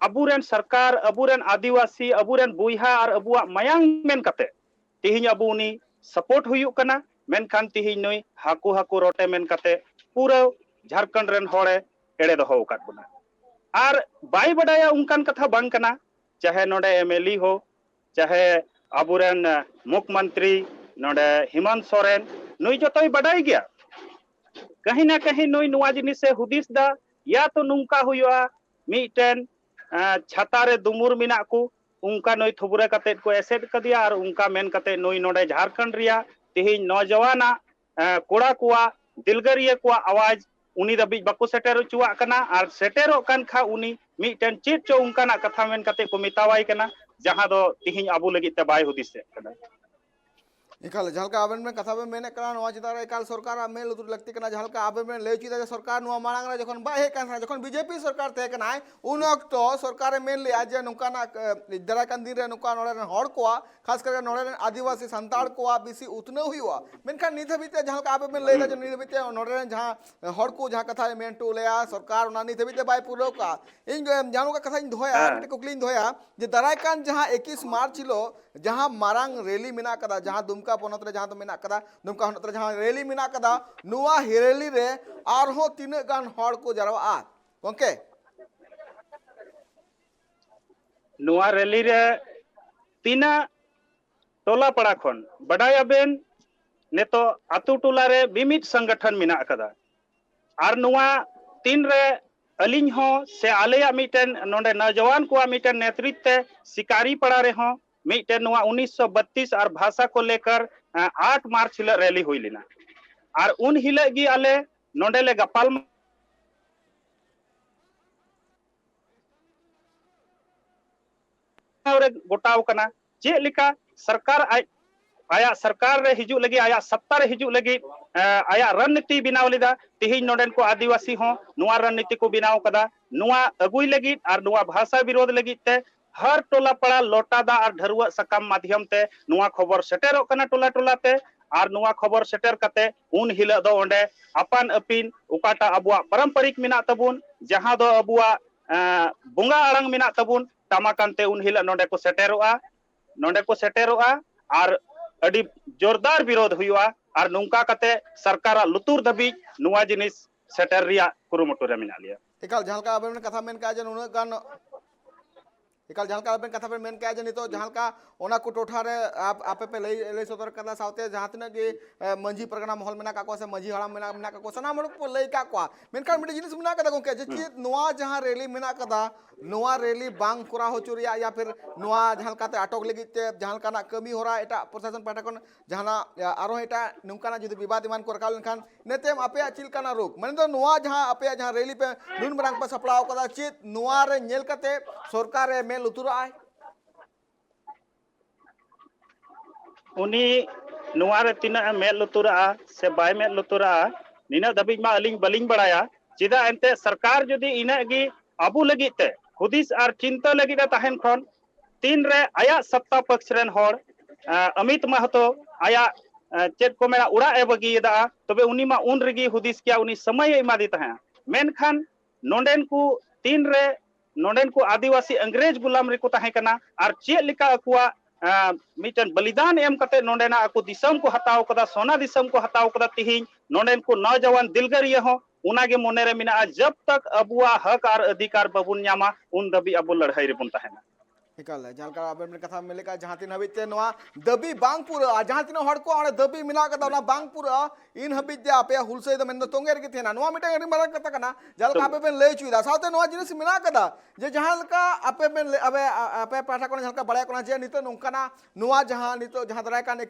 अबुरेन सरकार अबुरेन आदिवासी अबुरेन बुइहा और अबुआ मायांग मेन कते तिहिन अबु उनी सपोर्ट हुयुक कना मेनखान तिहिन नुई हाकु रोटे मेन कते पूरा झारखंड रेन हड़े एड़े दोहो उकात बुना और बाय बडाया उनकान कथा बांग कना चाहे नोडे एमएलए हो चाहे अबुरेन मुख्यमंत्री नोडे हेमंत सोरेन नुई जतोय बडाई गया कहीं ना कहीं नुई नुआ जिनिस से हुदिस दा या तो नुंका हुआ मीटेन छातारे दुमुर मिना को उनका नुई थुबुरे कते को एसेट कदिया और उनका मेन कते नुई नोडे झारखंड रिया तिहिन नौजवाना कोड़ा कुआ दिलगरिया कुआ आवाज उनी दबी बाको सेटेर चुआ कना और सेटेरो कन खा उनी मीटेन चेत चो उनका ना कथा मेन कते को मितावाई कना जहां दो तिहिन आबू लगी ते बाय हुदिस से कना इकाल झालका आबेन में कथा में मेने करा नवा चितारे इकाल सरकार मेल उतुर लगती कना झालका आबेन में ले चिता सरकार नवा मांग रा जखन बाहे कना जखन बीजेपी सरकार थे कना उन वक्त सरकार मेल ले आज नुकाना दरा कंदी रे नुका नोडे हड़ को खास कर नोडे आदिवासी संताड़ को बीसी उतने हुआ मेनखान निध बीते झालका आबे में ले जो निध बीते नोडे जहां हड़ को जहां कथा मेन टू ले सरकार उना निध बीते बाय पुरो का इन जानू का कथा दोया कुकलिन दोया जे दराय कान जहां 21 मार्च छिलो जहां मारांग रैली मेना कदा जहां दुमका पनत रे जहां तो मेना कदा दुमका हनत रे जहां रैली मेना कदा नुआ हिरेली रे आरहो तीन गान हड़ को जरवा गोंके नुआ रैली रे तीना टोला पड़ा खन बडाया बेन नेतो आतु टोला रे बिमिट संगठन मेना कदा आर नुआ तीन रे अलिंग हो से आलेया मीटेन नोडे नौजवान को मीटेन नेतृत्व शिकारी पड़ा रे हो मीटेन नुआ 1932 और भाषा को लेकर 8 मार्च हिल रैली हुई लेना और उन हिल गी आले नोडे ले गपाल गोटाव कना चे लिका सरकार आया सरकार रे हिजु लगी आया सत्ता रे हिजु लगी आया रणनीति बिनाव लेदा तिहिन नोडेन को आदिवासी हो नुआ रणनीति को बिनाव कदा नुआ अगुई लगी और नुआ भाषा विरोध लगी ते हर टोला पड़ा लोटादा और ढरुआ सकाम माध्यम ते नुआ खबर सेटेरो कना टोला टोला ते और नुआ खबर सेटर कते उन हिला दो ओंडे अपान अपिन उकाटा अबुआ पारंपरिक मिना तबुन जहां दो अबुआ बुंगा अड़ंग मिना तबुन टामाकानते उन हिला नोडे को सेटेरोआ और अड़ी जोरदार विरोध हुआ और नुंका कते सरकार लुतुर दबी नुआ जिनिस सेटर रिया कुरुमुटु रे मिना लिया इकाल झालका आबेन कथा मेन का जन उन गान इकाल झालका आबेन कथा पे मेन का जन तो झालका ओना को टोठा रे आप आपे पे ले सदर कदा सावते जहां तने के मंजी परगना महल मेना का को से मंजी हड़ाम मेना का को सना मड़ को ले का को मेनका मिडी जिनिस मेना कदा गोके जे नुआ जहां रैली मेना कदा नुआ रैली बांग कोरा हो चुरिया या फिर नुआ झालका ते अटक लगी ते झालका ना कमी होरा एटा प्रशासन पाटा कोन जहाना आरो एटा नुकाना जुदी विवाद मान को रकाल खान नेतेम आपे चिलकाना रोक माने तो नुआ जहां आपे जहां रैली पे नुन बरांग पे सपड़ाव कदा चित नुआ रे नेल कते सरकार रे मेल उतुरा उनी नुआ रे तिना मेल लुतुरा से बाय मेल लुतुरा निना दबी मा अलिंग बलिंग बड़ाया चिदा एंते सरकार जदी इना गी अबु लगी ते हुदिस और चिंता लगी तहन खन तीन रे आया सत्ता पक्ष रेन हड़ अमित महतो आया चेत को मेरा उड़ा ए बगीदा तबे उनी मा उन रेगी हुदिस किया उनी समय एमा दी तहे मेनखान नोंडेन को तीन रे नोंडेन को आदिवासी अंग्रेज गुलाम रे को तहे कना और चे लिका अकुआ मिटन बलिदान एम कते नोंडेना अकु दिसम को हताव कदा सोना दिसम को हताव कदा तिहिन नोंडेन को नौजवान दिलगरिया हो उनागे मोने रे मिना जब तक अबुआ हक और अधिकार बबुन न्यामा उन दबी अबु लड़ाई रे बुन तहेना इकाल झालका आबेन में कथा मेले का जहां तीन हबिते नवा दबी बांगपुर जहां तीन हड़ को आड़े दबी मिना कदा ना बांगपुर इन हबिते आपे हुलसे द मेन तोंगेर के थेना नवा मिटे अडी मारा कता कना झालका आपे में ले चुइदा साथे नवा जिनिस मिना कदा जे झालका आपे में अबे आपे पाठा कोन झालका बड़ाय कोना जे नितो नोंकाना नवा जहां नितो जहां दराय कान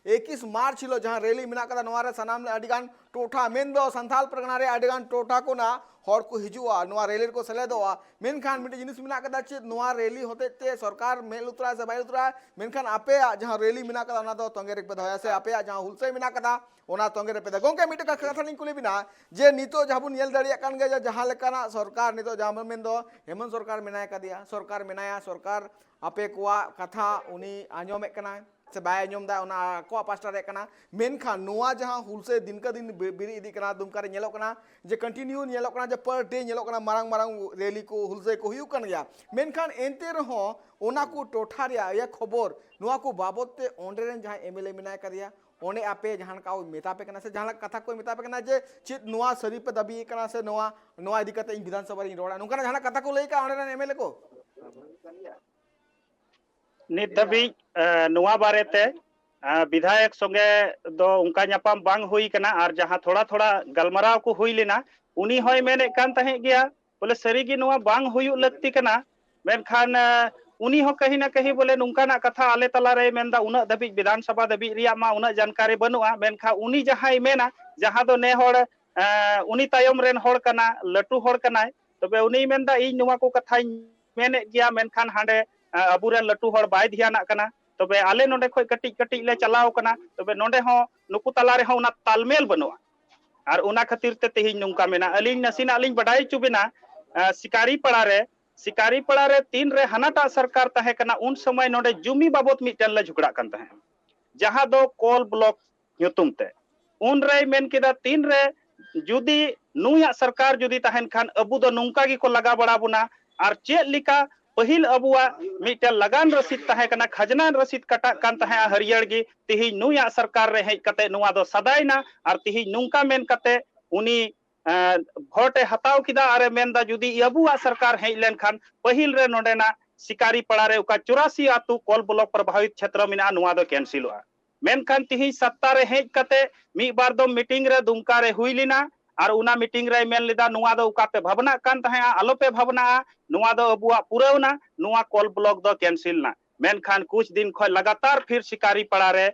21 मार्च छिलो जहां रैली मिना कदा नवा रे सनाम ले अडिगान टोठा मेन दो संथाल परगना रे अडिगान टोठा को ना हर को हिजुआ नोआ रैली को सेलेदोआ मेनखान मिटे जिनिस मिना कदा चे नोआ रैली होते ते सरकार मेल उतरा से बाय उतरा मेनखान आपे जहां रैली मिना कदा ओना दो तोंगे रेक बेदया से आपे जहां हुलसे मिना कदा ओना तोंगे रे पेदा गोंके मिटे कथा लिंग कुली बिना जे नितो जहां बुन नेल दाड़िया कान गे जहां लेकाना सरकार नितो जहां मेन दो हेमंत सरकार मिनाय कदिया सरकार मिनाया सरकार आपे कोआ कथा उनी आंजोमे कना से बाय आंजोम दा ओना को पास्टा रे कना मेनखान नोआ जहां हुलसे दिन का दिन बिरी इदी कना दुमका रे नेलो कना जे कंटिन्यू नेलो कना जे पर डे नेलो कना मारंग मारंग रैली को हुलसे को हुयु कन गया मेनखान एंते रहो ओना को टोठा रे या खबर नोआ को बाबत ते ओंडे रेन जहां एमएलए मिनाय करिया ओने आपे जहां का मेता पे कना से जहां कथा को मेता पे कना जे चित नोआ सरी पे दबी कना से नोआ नोआ इदी कते विधानसभा रे रोड़ा नुका जहां कथा को लई का ओंडे रेन एमएलए को नित धाबी नोआ बारेते विधायक संगे दो उनका न्यापाम बांग हुई कना और जहां थोड़ा थोड़ा गलमराव को हुई लेना उनी होय मेने कान तहे गया बोले सरीगी नोआ बांग हुयु लगती कना मेनखान उनी हो कहीं ना कहीं बोले नुका ना कथा आले तला रे मेनदा उना धाबी विधानसभा धाबी रिया मा उना जानकारी बनुआ मेनखा उनी जहां मेना जहां दो ने होड़ उनी तायम रेन होड़ कना लटू होड़ कनाय तबे उनी मेनदा इ नोआ को कथा मेने गया मेनखान हांडे अबुरेन लटू होड़ बाय ध्याना कना तबे आले नोडे खोय कटिक कटिक ले चलाव कना तबे नोडे हो नुकु तला रे हो उना तालमेल बनुआ और उना खातिर ते तेहिं नुका मेना अलिंग नसीना अलिंग बडाई चुबिना शिकारी पड़ा रे तीन रे हनाटा सरकार तहे कना उन समय नोडे जुमी बाबत मिटन ले झुगड़ा कन तहे जहां दो कोल ब्लॉक युतुम ते उन रे मेन केदा तीन रे जुदी नुया सरकार जुदी तहन खान अबु दो नुका गी को लगा बड़ा बुना और चेक लिका पहिल अबुआ मिटे लगान रसीद तहे कना खजना रसीद कटा कान तहे हरियर गी तिहि नुया सरकार रे हेज कते नुआ दो सदायना और तिहि नुका मेन कते उनी भोटे हताव किदा अरे मेनदा जुदी अबुआ सरकार हेज लेन खान पहिल रे नोडेना शिकारी पड़ा रे उका 84 आतु कोल ब्लॉक प्रभावित क्षेत्र मिना नुआ दो कैंसिलवा मेनखान तिहि सत्ता रे हेज कते मी बार दो मीटिंग रे दुमका रे हुई लिना और उना मीटिंग रे मेन लेदा नुआ दो उका पे भावना कान तहे आलो पे भावना नुआ दो अबुआ पुरावना नुआ कोल ब्लॉक दो कैंसिल ना मेनखान कुछ दिन खो लगातार फिर शिकारी पड़ा रे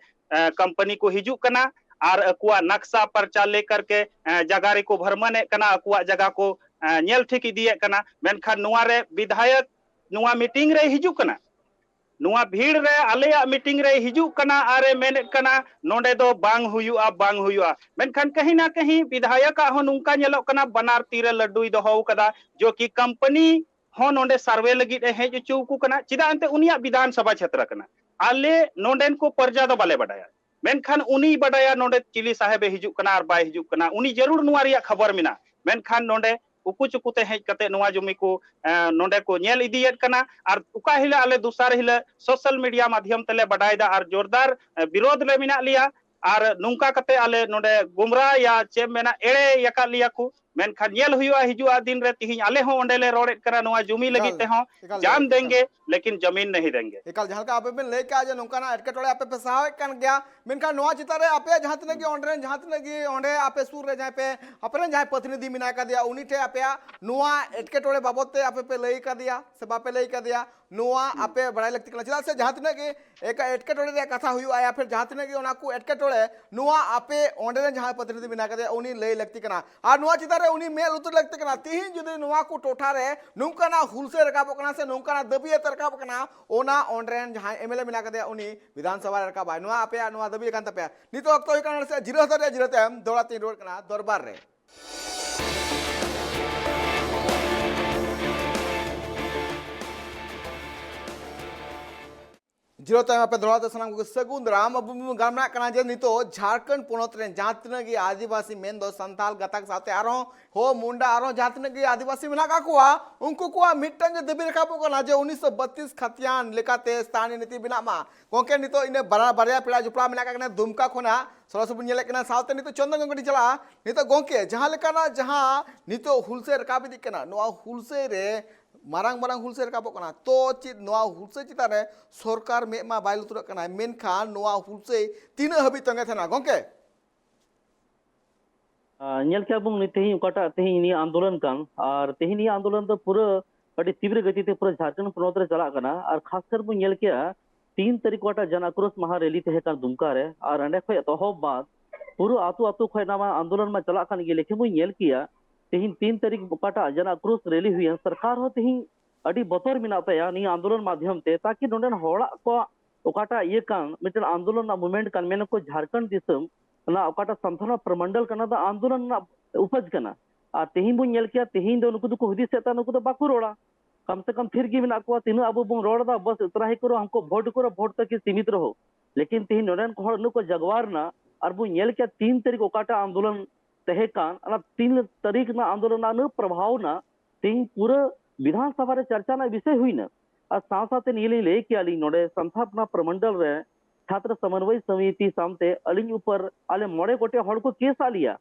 कंपनी को हिजू कना और अकुआ नक्शा पर्चा लेकर के जगह रे को भ्रमण कना अकुआ जगह को नेल ठीक दिए कना मेनखान नुआ रे विधायक नुआ मीटिंग रे हिजू कना नुआ भीड़ रे आलेया मीटिंग रे हिजू कना आरे मेन कना नोडे दो बांग हुयुआ मेनखान कहीं ना कहीं विधायक हो नुका नेलो कना बनार तीरे लड्डू दोहो कदा जो कि कंपनी हो नोडे सर्वे लगी हेज चुकू कना चिदा अंते उनिया विधानसभा क्षेत्र कना आले नोडेन को पर्जा दो बाले बडाया मेनखान उनी बडाया नोडे चिली साहेब हिजू कना और बाय हिजू कना उनी जरूर नुआ रिया खबर मिना मेनखान नोडे उकु चुकुते हेज कते नुआ जुमी को नोडे को नेल इदियत कना और उका हिले आले दूसर हिले सोशल मीडिया माध्यम तले बडायदा और जोरदार विरोध ले मिना लिया और नुका कते आले नोडे गुमराह या चे मेना एड़े यका लिया को मेनखान नेल हुआ हिजुआ दिन रे तिहिं आले हो ओंडेले रोड़े करा नुआ जुमी लगी ते हो जान देंगे लेकिन जमीन नहीं देंगे एकाल जहां का आपे में लेके आज नुका ना एटके टोले आपे पेसाव कन गया मेनखान नुआ चितारे आपे जहां तने की ओंडरे जहां तने की ओंडे आपे सूर रे जाय पे अपने जाय प्रतिनिधि मिना का दिया उनी टे आपे नुआ एटके टोले बाबत ते आपे पे लई का दिया से बापे लई का दिया नुआ आपे बड़ाई लगती कना चिदा से जहां तने की एक एटके टोले रे कथा हुई आया फिर जहां तने की ओना को एटके टोले नुआ आपे ओंडरे जहां प्रतिनिधि मिना का दिया उनी लई लगती कना आ नुआ चितारे उनी मेल उतर लगते कना तिहिं जुदी नुआ को टोठा रे नुका ना हुलसे रकाबो कना से नुका ना दबिए तरकाबो कना ओना ओंडरेन जहां एमएलए मिना का दिया उनी विधानसभा रकाबा नुआ आपे नुआ दबिए कान तपे नितो अक्तो ही कना से जिरते दौड़ा तीन रोड कना दरबार रे जीरो टाइम पे दौड़ा सनाम को सगुन राम अब गामना कना जे नितो झारखंड पोनत रे जातने की आदिवासी मेन दो संताल गतक साथे आरो हो मुंडा आरो जातने की आदिवासी मेना का कुआ उनको कुआ मिटंग दबी रखा पो कना जे 1932 खतियान लेकाते स्थानीय नीति बिना मा कोके नितो इने बरा बरिया पेड़ा जुपड़ा मेना का दुमका खोना सरसबुन नेले कना सावते नितो चंदन गंगडी चला नितो गोंके जहां लेकाना जहां नितो हुलसे रकाबी दिकना नोआ हुलसे रे मारंग मारंग हुलसे रकाबो कना तो चित नोआ हुलसे चितारे सरकार मेमा बाइल तुरक कना मेनखान नोआ हुलसे तीन हबी तंगे थना गोंके नेल के बुंग तेही उकाटा तेही नि आंदोलन कान और तेही नि आंदोलन तो पूरा अडी तीव्र गति ते पूरा झारखंड पोनत रे चला कना और खासकर बु नेल के 3 तारीख वाटा जन आक्रोश महा रैली ते कान दुमका रे और अंडे खय तोहब बाद पूरा आतु आतु खय नामा आंदोलन में चला कान गे लेके बु नेल किया तेहिन 3 तारीख ओकाटा जन आक्रोश रैली हुई सरकार हो तेहिन अड़ी बतर मिना तया नि आंदोलन माध्यम ते ताकि नोडन होड़ा को ओकाटा ये कान मिटन आंदोलन ना मूवमेंट कान मेन को झारखंड दिसम ना ओकाटा संथाना प्रमंडल कना दा आंदोलन ना उपज कना आ तेहिन बुन नेल किया तेहिन दो नुकु दो हुदी सेता नुकु दो बाकु रोड़ा कम से कम फिर गी मिना को तीन अब बुन रोड़ दा बस इतना ही करो हमको वोट तक ही सीमित रहो लेकिन तेहिन नोडन को नुको जगवार ना और बुन नेल किया 3 तारीख ओकाटा आंदोलन तहे कान अना 3 तारीख ना आंदोलन ना प्रभाव ना तेहिन पूरा विधानसभा रे चर्चा ना विषय हुई ना और साथ साथ नीली ले कि अली नोडे संस्थापना प्रमंडल रे छात्र समन्वय समिति सामते अलिंग ऊपर आले मोड़े गोटे हड़ को केस आ लिया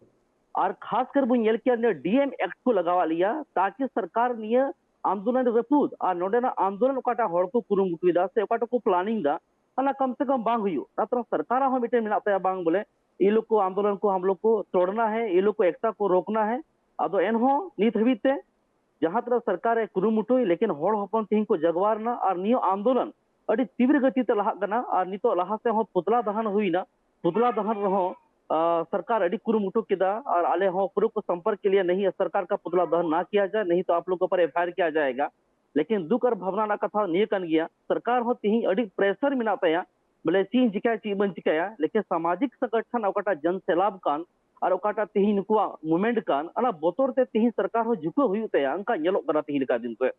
और खासकर बुन नेल किया ने डीएम एक्ट को लगावा लिया ताकि सरकार निये आंदोलन रपूद और नोडे ना आंदोलन ओकाटा हड़ को कुरुमुटुदा से ओकाटा को प्लानिंग दा अना कम से कम बांग हुई तातर सरकार हो मिटे मिना पे बांग बोले ये लोग को आंदोलन को हम लोग को तोड़ना है ये लोग को एकता को रोकना है अदो एनहो नित हबीते जहां तरह सरकार कुरुमुटुई लेकिन हड़ हपन तिहिं को जगवार ना और नियो आंदोलन अड़ी तीव्र गति ते लहा कना और नितो लहा से हो पुतला दहन हुई ना पुतला दहन रहो सरकार अड़ी कुरुमुटु किदा और आले हो पूरे को संपर्क के लिए नहीं है सरकार का पुतला दहन ना किया जाए नहीं तो आप लोगों पर एफआईआर किया जाएगा लेकिन दुख और भावना ना कथा निये कन गया सरकार हो तिहिं अड़ी प्रेशर मिना तया बोले चीज चिकाया ची बन चिकाया लेकिन सामाजिक संगठन ओकाटा जन सैलाब कान और ओकाटा तिहिं नुकुआ मूवमेंट कान अना बोतोर ते तिहिं सरकार हो झुको हुई तया अंका येलो करा तिहिं का दिन को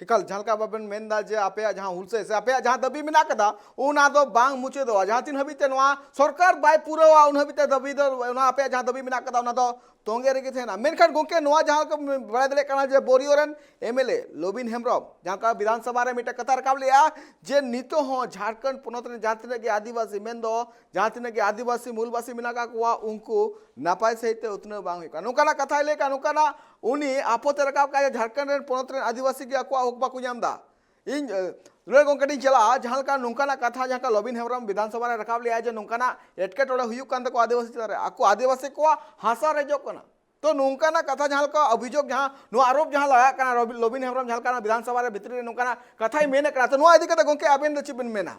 इकल झलका बाबन मेनदा जे आपे जहां हुलसे से आपे जहां दबी मिना कदा उना दो बांग मुचे दो जहां तीन हबीते नवा सरकार बाय पूरा उन हबीते दबी दो उना आपे जहां दबी मिना कदा उना दो तोंगे रेगे थेना मेनखान गोंके नवा जहां को बड़ा दले कना जे बोरियोरन एमएलए लोबिन हेम्ब्रम जहां का विधानसभा रे मिटे कथा रकाब लिया जे नितो हो झारखंड पोनोत रे जहां तिने के आदिवासी मेन दो जहां तिने के आदिवासी मूलवासी मिना का कुआ उनको नापाय सहित उतने बांग हुई का नुकाना कथा लेका नुकाना उनी आपोते रकाब का झारखंड रे पोनोत रे आदिवासी के कुआ होक बाकु जामदा इन लुए गोंकटी चला जहां का नुकाना कथा जहां का लोबिन हेम्ब्रम विधानसभा रे रकाब लिया जे नुकाना एटकेटोड़े हुयुक कान को आदिवासी चला रे आको आदिवासी को हासा रे जो कना तो नुकाना कथा जहां का अभियोग जहां नो आरोप जहां लगा कना लोबिन हेम्ब्रम जहां का विधानसभा रे भितरी नुकाना कथाई मेने करा तो नो आदि कते गोंके आबेन द चिबिन मेना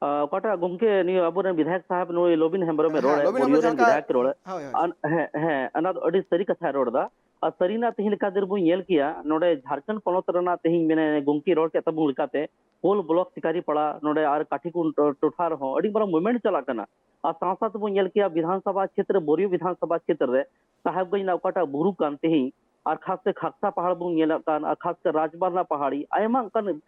ओकाटा गोंके नि अबोरन विधायक साहब नो लोबिन हेम्ब्रम में रोड लोबिन हेम्ब्रम विधायक रोड हां है अना अडी सरी कथा रोड दा और सरीना तेहिन का दर बु नेल किया नोडे झारखंड पोनोत रना तेहिन मेने गोंकी रोड के तबु लिकाते पोल ब्लॉक शिकारी पड़ा नोडे आर काठीकुन टोठा रहो अडी बड़ा मूवमेंट चला कना और साथ साथ बु नेल किया विधानसभा क्षेत्र बोरियो विधानसभा क्षेत्र रे साहेबगंज ना ओकाटा बुरु कान तेहिन और खास से खाकसा पहाड़ बु नेल कान और खास से राजबारना पहाड़ी आयमा कान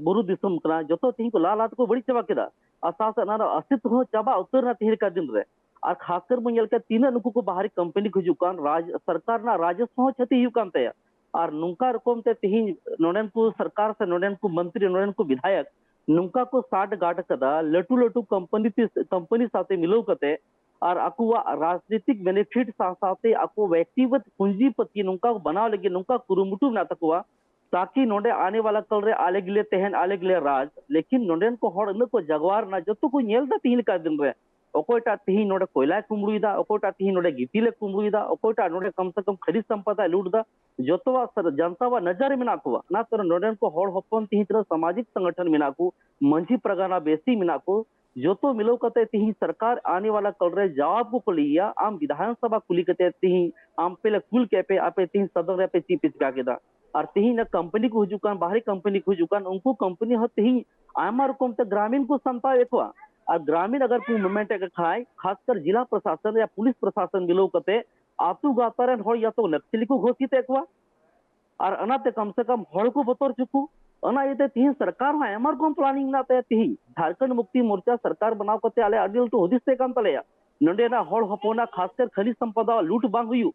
बुरु दिसम कना जतो तेहिन को लाल को बड़ी चबा केदा और साथ से ना अस्तित्व हो चबा उतर ना तेहिन का दिन रे और खासकर बुझल के तीन नुकु को बाहरी कंपनी को जुकान राज सरकार ना राजस्व क्षति युकान तया और नुका रकम ते तिहिं नोडन को सरकार से नोडन को मंत्री नोडन को विधायक नुका को 60 गाट कदा लटू लटू कंपनी साथे मिलो कते और अकुआ राजनीतिक बेनिफिट साथे अको व्यक्तिगत पूंजीपति नुका को बनाव लगे नुका कुरुमुटु ना तकुआ ताकि नोडे आने वाला कल रे आले गिले तेहन आले गिले राज लेकिन नोडन को हड़ न को जगवार ना जतो को नेल दा तिहिं का दिन रे ओकोटा तिहिं नोडे कोयला कुमरुइदा ओकोटा तिहिं नोडे गितिले कुमरुइदा ओकोटा नोडे कम से कम खरीद संपदा लूटदा जोतवा सर जनता वा नजर में नाकुआ ना तर नोडन को हड़ हपन तिहिं तरह सामाजिक संगठन में नाकू मंझी प्रगाना बेसी में नाकू जोतो मिलो कते तिहिं सरकार आने वाला कल रे जवाब को लिया आम विधानसभा कुली कते तिहिं आम पेले कुल के पे आपे तिहिं सदन रे पे चीफ पिचका केदा और तिहिं न कंपनी को हुजुकान बाहरी कंपनी को हुजुकान उनको कंपनी ह तिहिं आमा रकम ते ग्रामीण को संता एकवा और ग्रामीण अगर कोई मूवमेंट अगर खाए खासकर जिला प्रशासन या पुलिस प्रशासन मिलो कते आतु गातारन हो या तो नक्सली को घोषित एकवा और अनाते कम से कम हड़ को बतौर चुकू अना ये तिहिं सरकार है एमआर को प्लानिंग ना ते तिहिं झारखंड मुक्ति मोर्चा सरकार बनाव कते आले अडिल तो हुदिस ते काम तलेया नंडे ना हड़ हपोना खासकर खनिज संपदा लूट बांग हुयु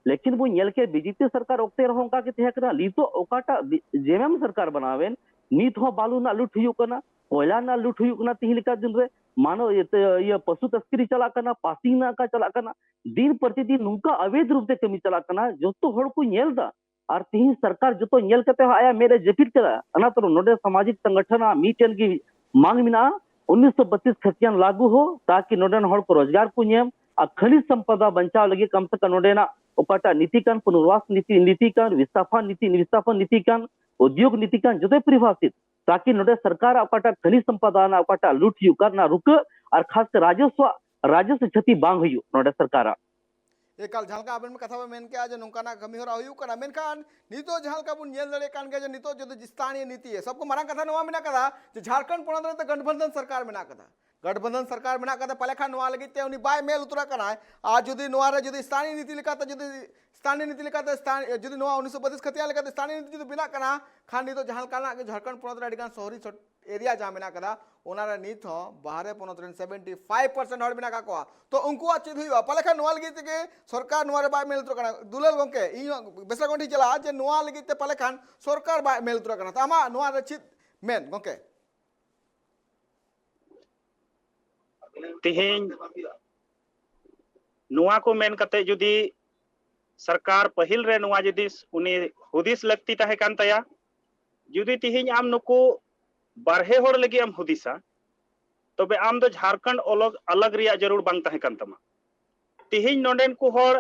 लेकिन वो नेल के बीजेपी सरकार ओक्ते रहो का के तेहकरा लीतो ओकाटा जेएम सरकार बनावेन नीत हो बालू ना लूट हुयु कना कोयला ना लूट हुयु कना तिहिं लिका दिन रे मानो ये पशु तस्करी चला कना पासिंग ना का चला कना दिन प्रतिदिन नुका अवैध रूप से कमी चला कना जो तो हड़ को नेल दा और तिहिं सरकार जो तो नेल कते आया मेरे जेपिट करा अना तो नोडे सामाजिक संगठन मीटन की मांग मिना 1932 खतियान लागू हो ताकि नोडन हड़ को रोजगार को नियम और खनिज संपदा बचाव लगे कम से कम नोडे ना ओकाटा नीति कान पुनर्वास नीति कान विस्थापन नीति कान उद्योग नीति कान जो परिभाषित ताकि नोडे सरकार ओकाटा खनिज संपदा ना ओकाटा लूट यू करना रुक और खास राजस्व क्षति बांग हुई नोडे सरकार एकाल झालका आबेन में कथा में मेन के नौकाना कमी होरा हुयु कना मेनखान नितो झालका बुन नेल दड़े कान गे नितो जो स्थानीय नीति है सबको मारा कथा नवा मेना कदा जे झारखंड पोनत रे गठबंधन सरकार मेना कदा गठबंधन सरकार मेना कदा पले खान नवा लगी ते उनी बाय मेल उतरा कना आज जुदी नवा रे जुदी स्थानीय नीति लेकाते जुदी स्थानीय नीति लेकाते स्थानीय जुदी नवा 1932 खतिया लेकाते स्थानीय नीति जुदी बिना कना खान नितो झालका के झारखंड पोनत रे अडिगान शहरी एरिया जहाँ मेना कदा ओनारे नित हो बाहरे पोनत रे 75% हड़ मेना का तो उनको चित हुई पले खान नवा लगी के सरकार नवा रे बाय मेल उतरा कना दुलल गोंके इ बेसरा गोंठी चला जे नवा लगी ते पले खान सरकार बाय मेल उतरा कना तामा नवा रे चित मेन गोंके तिहिन नुआ को मेन कते जुदी सरकार पहिल रे नुआ जुदी उनी हुदिस लगती तहे कान तया जुदी तिहिन आम नुको बारहे होड़ लगी आम हुदिसा तबे आम दो झारखंड अलग अलग रिया जरूर बांग तहे कान तमा तिहिन नोंडेन को होड़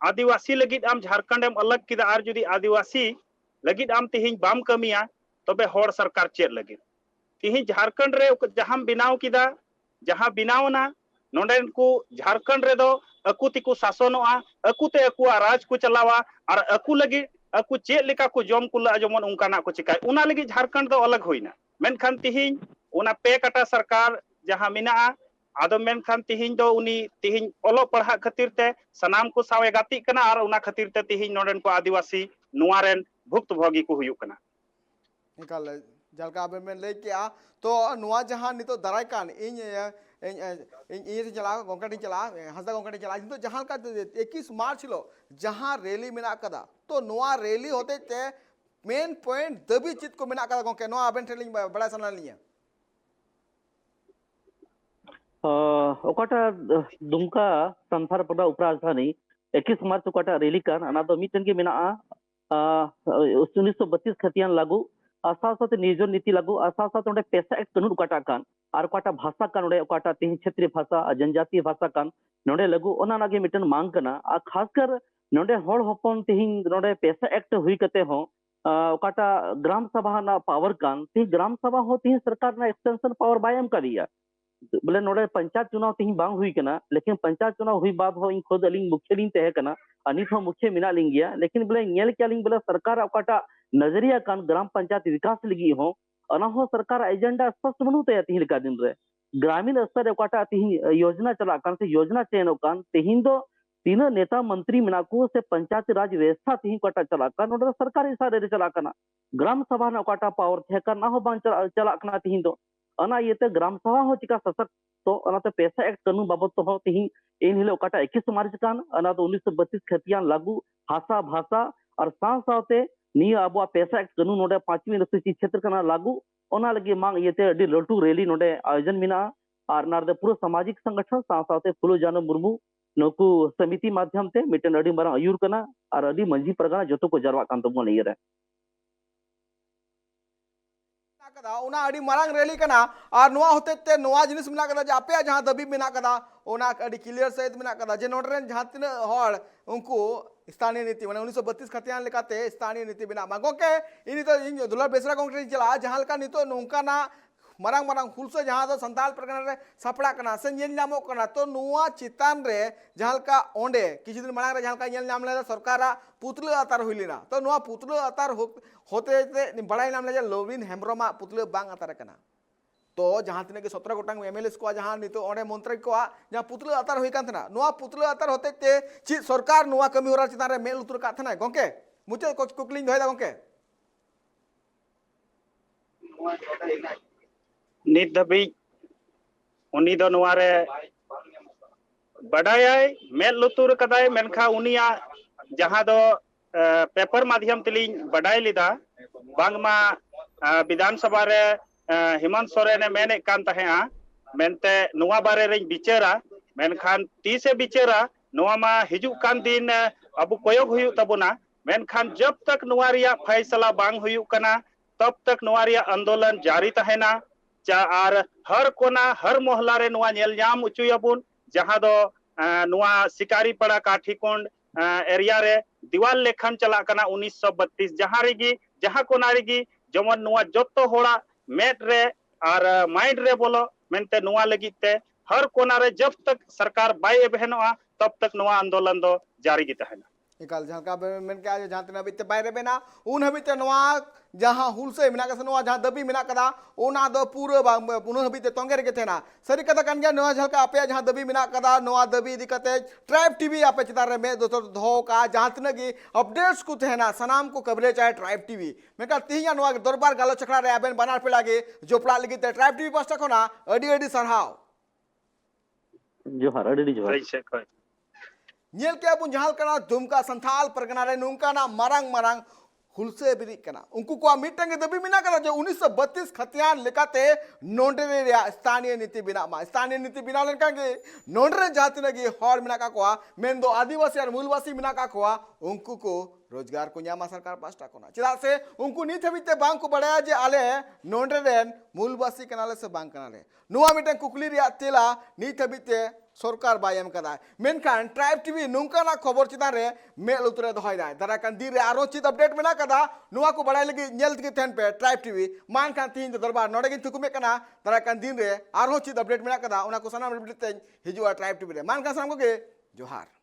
आदिवासी लगी आम झारखंड एम अलग किदा आर जुदी आदिवासी लगी आम तिहिन बाम कमिया तबे होड़ सरकार चेर लगी तिहिन झारखंड रे जहां बिनाव किदा जहां बिनावना नोंडेन को झारखंड रे दो अकु तिकु शासनोआ अकुते अकुआ राज को चलावा और अकु लगी अकु चे लेका को जम कुला जमन उनकाना को चिकाय उना लगी झारखंड दो अलग होइना मेनखान तिहिन उना पे कटा सरकार जहां मिना आदो मेनखान तिहिन दो उनी तिहिन ओलो पढ़ा खातिर ते सनाम को सावे गाती कना और उना खातिर ते तिहिन नोंडेन को आदिवासी नुआरेन भुक्तभोगी को हुयु कना निकाल जलका आबेन में ले के आ तो नुआ जहां नितो दराय कान इन इन चला गोंकटी चला हंसदा गोंकटी चला तो जहां का 21 मार्च लो जहां रैली मेना कदा तो नुआ रैली होते ते मेन पॉइंट दबी चित को मेना कदा गोंके नुआ आबेन ट्रेलिंग बड़ा सना लिया ओकाटा दुमका संथार पड़ा उपराजधानी 21 मार्च ओकाटा रैली कान अना दो मिटन के मेना 1932 खतियान लागू आसाते निर्जन नीति लागू आसाते पेशा एक्ट कानून उकाटा कान और उकाटा भाषा कान उकाटा तिहिन क्षेत्रीय भाषा जनजातीय भाषा कान नोडे लागू ओना नागे मिटन मांग कना आ खासकर नोडे होड़ होपन तिहिन नोडे पेशा एक्ट हुई कते हो उकाटा ग्राम सभा ना पावर कान तिहिन ग्राम सभा हो तिहिन सरकार ना एक्सटेंशन पावर बायम करिया बोले नोडे पंचायत चुनाव तिहिन बांग हुई कना लेकिन पंचायत चुनाव हुई बाद हो इन खुद अलिंग मुख्य लिंग तहे कना अनित हो मुख्य मिना लिंग गया लेकिन बोले नेल क्या लिंग बोले सरकार उकाटा नजरिया कान ग्राम पंचायत विकास लगी हो अना हो सरकार एजेंडा स्पष्ट बनू तया तिहिन का दिन रे ग्रामीण स्तर उकाटा तिहिन योजना चला कान से योजना चयन कान तिहिन दो तीन नेता मंत्री मिना को से पंचायत राज व्यवस्था तिहिन उकाटा चला कान ओडा सरकार इशारे रे चला काना ग्राम सभा ना उकाटा पावर थे का ना हो बान चला काना तिहिन दो अना येते ग्राम सभा हो चिका सशक्त तो अनाते पेशा एक्ट कानून बाबत तो हो तिहिन इन हिलो उकाटा 21 मार्च कान अना तो 1932 खतियान लागू भाषा भाषा और साथ निया अब पेशा एक्ट कानून नोडे 5वीं अनुसूची क्षेत्र कना लागू ओना लगी मांग येते अडी लटू रैली नोडे आयोजन मिना और नारदे पूरा सामाजिक संगठन साथ फुलो जानो मुर्मू नोकु समिति माध्यम ते मिटन अडी मारा आयुर कना और अडी मंजी परगना जतो को जरवा कान तबो नहीं रे कदा उना अडी मारांग रैली कना और नुआ होते ते नुआ जिनिस मिना कदा जापे जहां दबी मिना कदा ओना अडी क्लियर सहित मिना कदा जे नोडरेन जहां तिन होड़ उनको स्थानीय नीति माने 1932 खतियान लेकाते स्थानीय नीति बिना मांगो के इनी तो इन दुलार बेसरा गोंकटी चला जहां लका नितो नोंका ना मारांग मारांग हुलसे जहां दो संताल परगना रे सपड़ा कना से नेल नामो कना तो नुआ चितान रे जहां लका ओंडे किछि दिन मारांग रे जहां लका नेल नाम ले सरकारा पुतले अतार हुइलिना तो नुआ पुतले अतार होते ते बड़ाई नाम ले लोविन हेम्ब्रोमा पुतले बांग अतार कना तो जहां तिने के 17 गोटांग एमएलएस को जहां नितो ओंडे मंत्री को जहां पुतले अतार हुई कान थना नुआ पुतले अतार होते ते ची सरकार नुआ कमी होरा चितान रे मेल उतर का थना गोंके मुचे कुकलिंग होयदा गोंके नित दबी उनी दो नुआरे बड़ाय मेल लुतुर कदाय मेनखा उनिया जहां दो पेपर माध्यम तलिंग बड़ाय लिदा बांगमा विधानसभा रे हिमंत सोरेन ने मेने कान तहेआ मेनते नुआ बारे रे बिचारा मेनखान तीसे बिचारा नुआ मा हिजु कान दिन अब कोयोग हुयु तबुना मेनखान जब तक नुआ रिया फैसला बांग हुयु कना तब तक नुआ रिया आंदोलन जारी तहेना चा आर हर कोना हर मोहल्ला रे नुआ नेल जाम उचुयाबुन जहां दो नुआ शिकारी पड़ा काठीकोंड एरिया रे दीवाल लेखन चला कना 1932 जहां रेगी जहां कोना रेगी जमन नुआ जत्तो होड़ा मेट रे और माइंड रे बोलो मेनते नुआ लगी ते हर कोना रे जब तक सरकार बाय बहनोआ तब तक नवा आंदोलन दो जारी गी तहना इकाल जहां का मेन क्या जहां तना बिते बायरे बेना उन हबिते नवा जहां हुलसे मिना का नवा जहां दबी मिना कदा ओना दो पूरे उन हबिते तोंगे रे थेना सरी कथा कान गया नवा झलका आपे जहां दबी मिना कदा नवा दबी दिकते ट्राइब टीवी आपे चिता रे में दोस्तों धो का जहां तना की अपडेट्स को थेना सनाम को कवरेज है ट्राइब टीवी में का तिहिया नवा दरबार गालो चकड़ा रे आबेन बनार पे लागे जोपड़ा लगी ते ट्राइब टीवी पास्टा कोना अडी अडी सरहाव जोहार अडी जोहार ऐसे कोई nyel ke pun jahal kana dumka santhal pergana re nungka na marang marang hulse biri kana unku ko meeting ke dabi mina kana jo 1932 khatiyan lekate nondre ria स्थानीय नीति बिना मा स्थानीय नीति बिना len kange nondre jati lagi hor mina ka kwa mendo आदिवासी और मूलवासी mina ka kwa unku ko रोजगार को न्यामा सरकार पास्टा कोना चिदा से उनको नीथ हबिते बांग को बड़ाया जे आले नोंडरे रेन मूलवासी कनाले से बांग कनाले नुआ मिटन कुकली रिया तेला नीथ हबिते सरकार बायम कदा मेनखान ट्राइब टीवी नुंकाना खबर चितान रे मेल उतरे दहय दा दरा कान दिन रे आरो चित अपडेट मेना कदा नुआ को बड़ाय लगी नेल के थेन पे ट्राइब टीवी मान खान तीन दरबार नोडे गिन थुकुमे कना दरा कान दिन रे आरो चित अपडेट मेना कदा उना को सनाम अपडेट हिजुआ ट्राइब टीवी रे मान खान सनाम को के जोहार।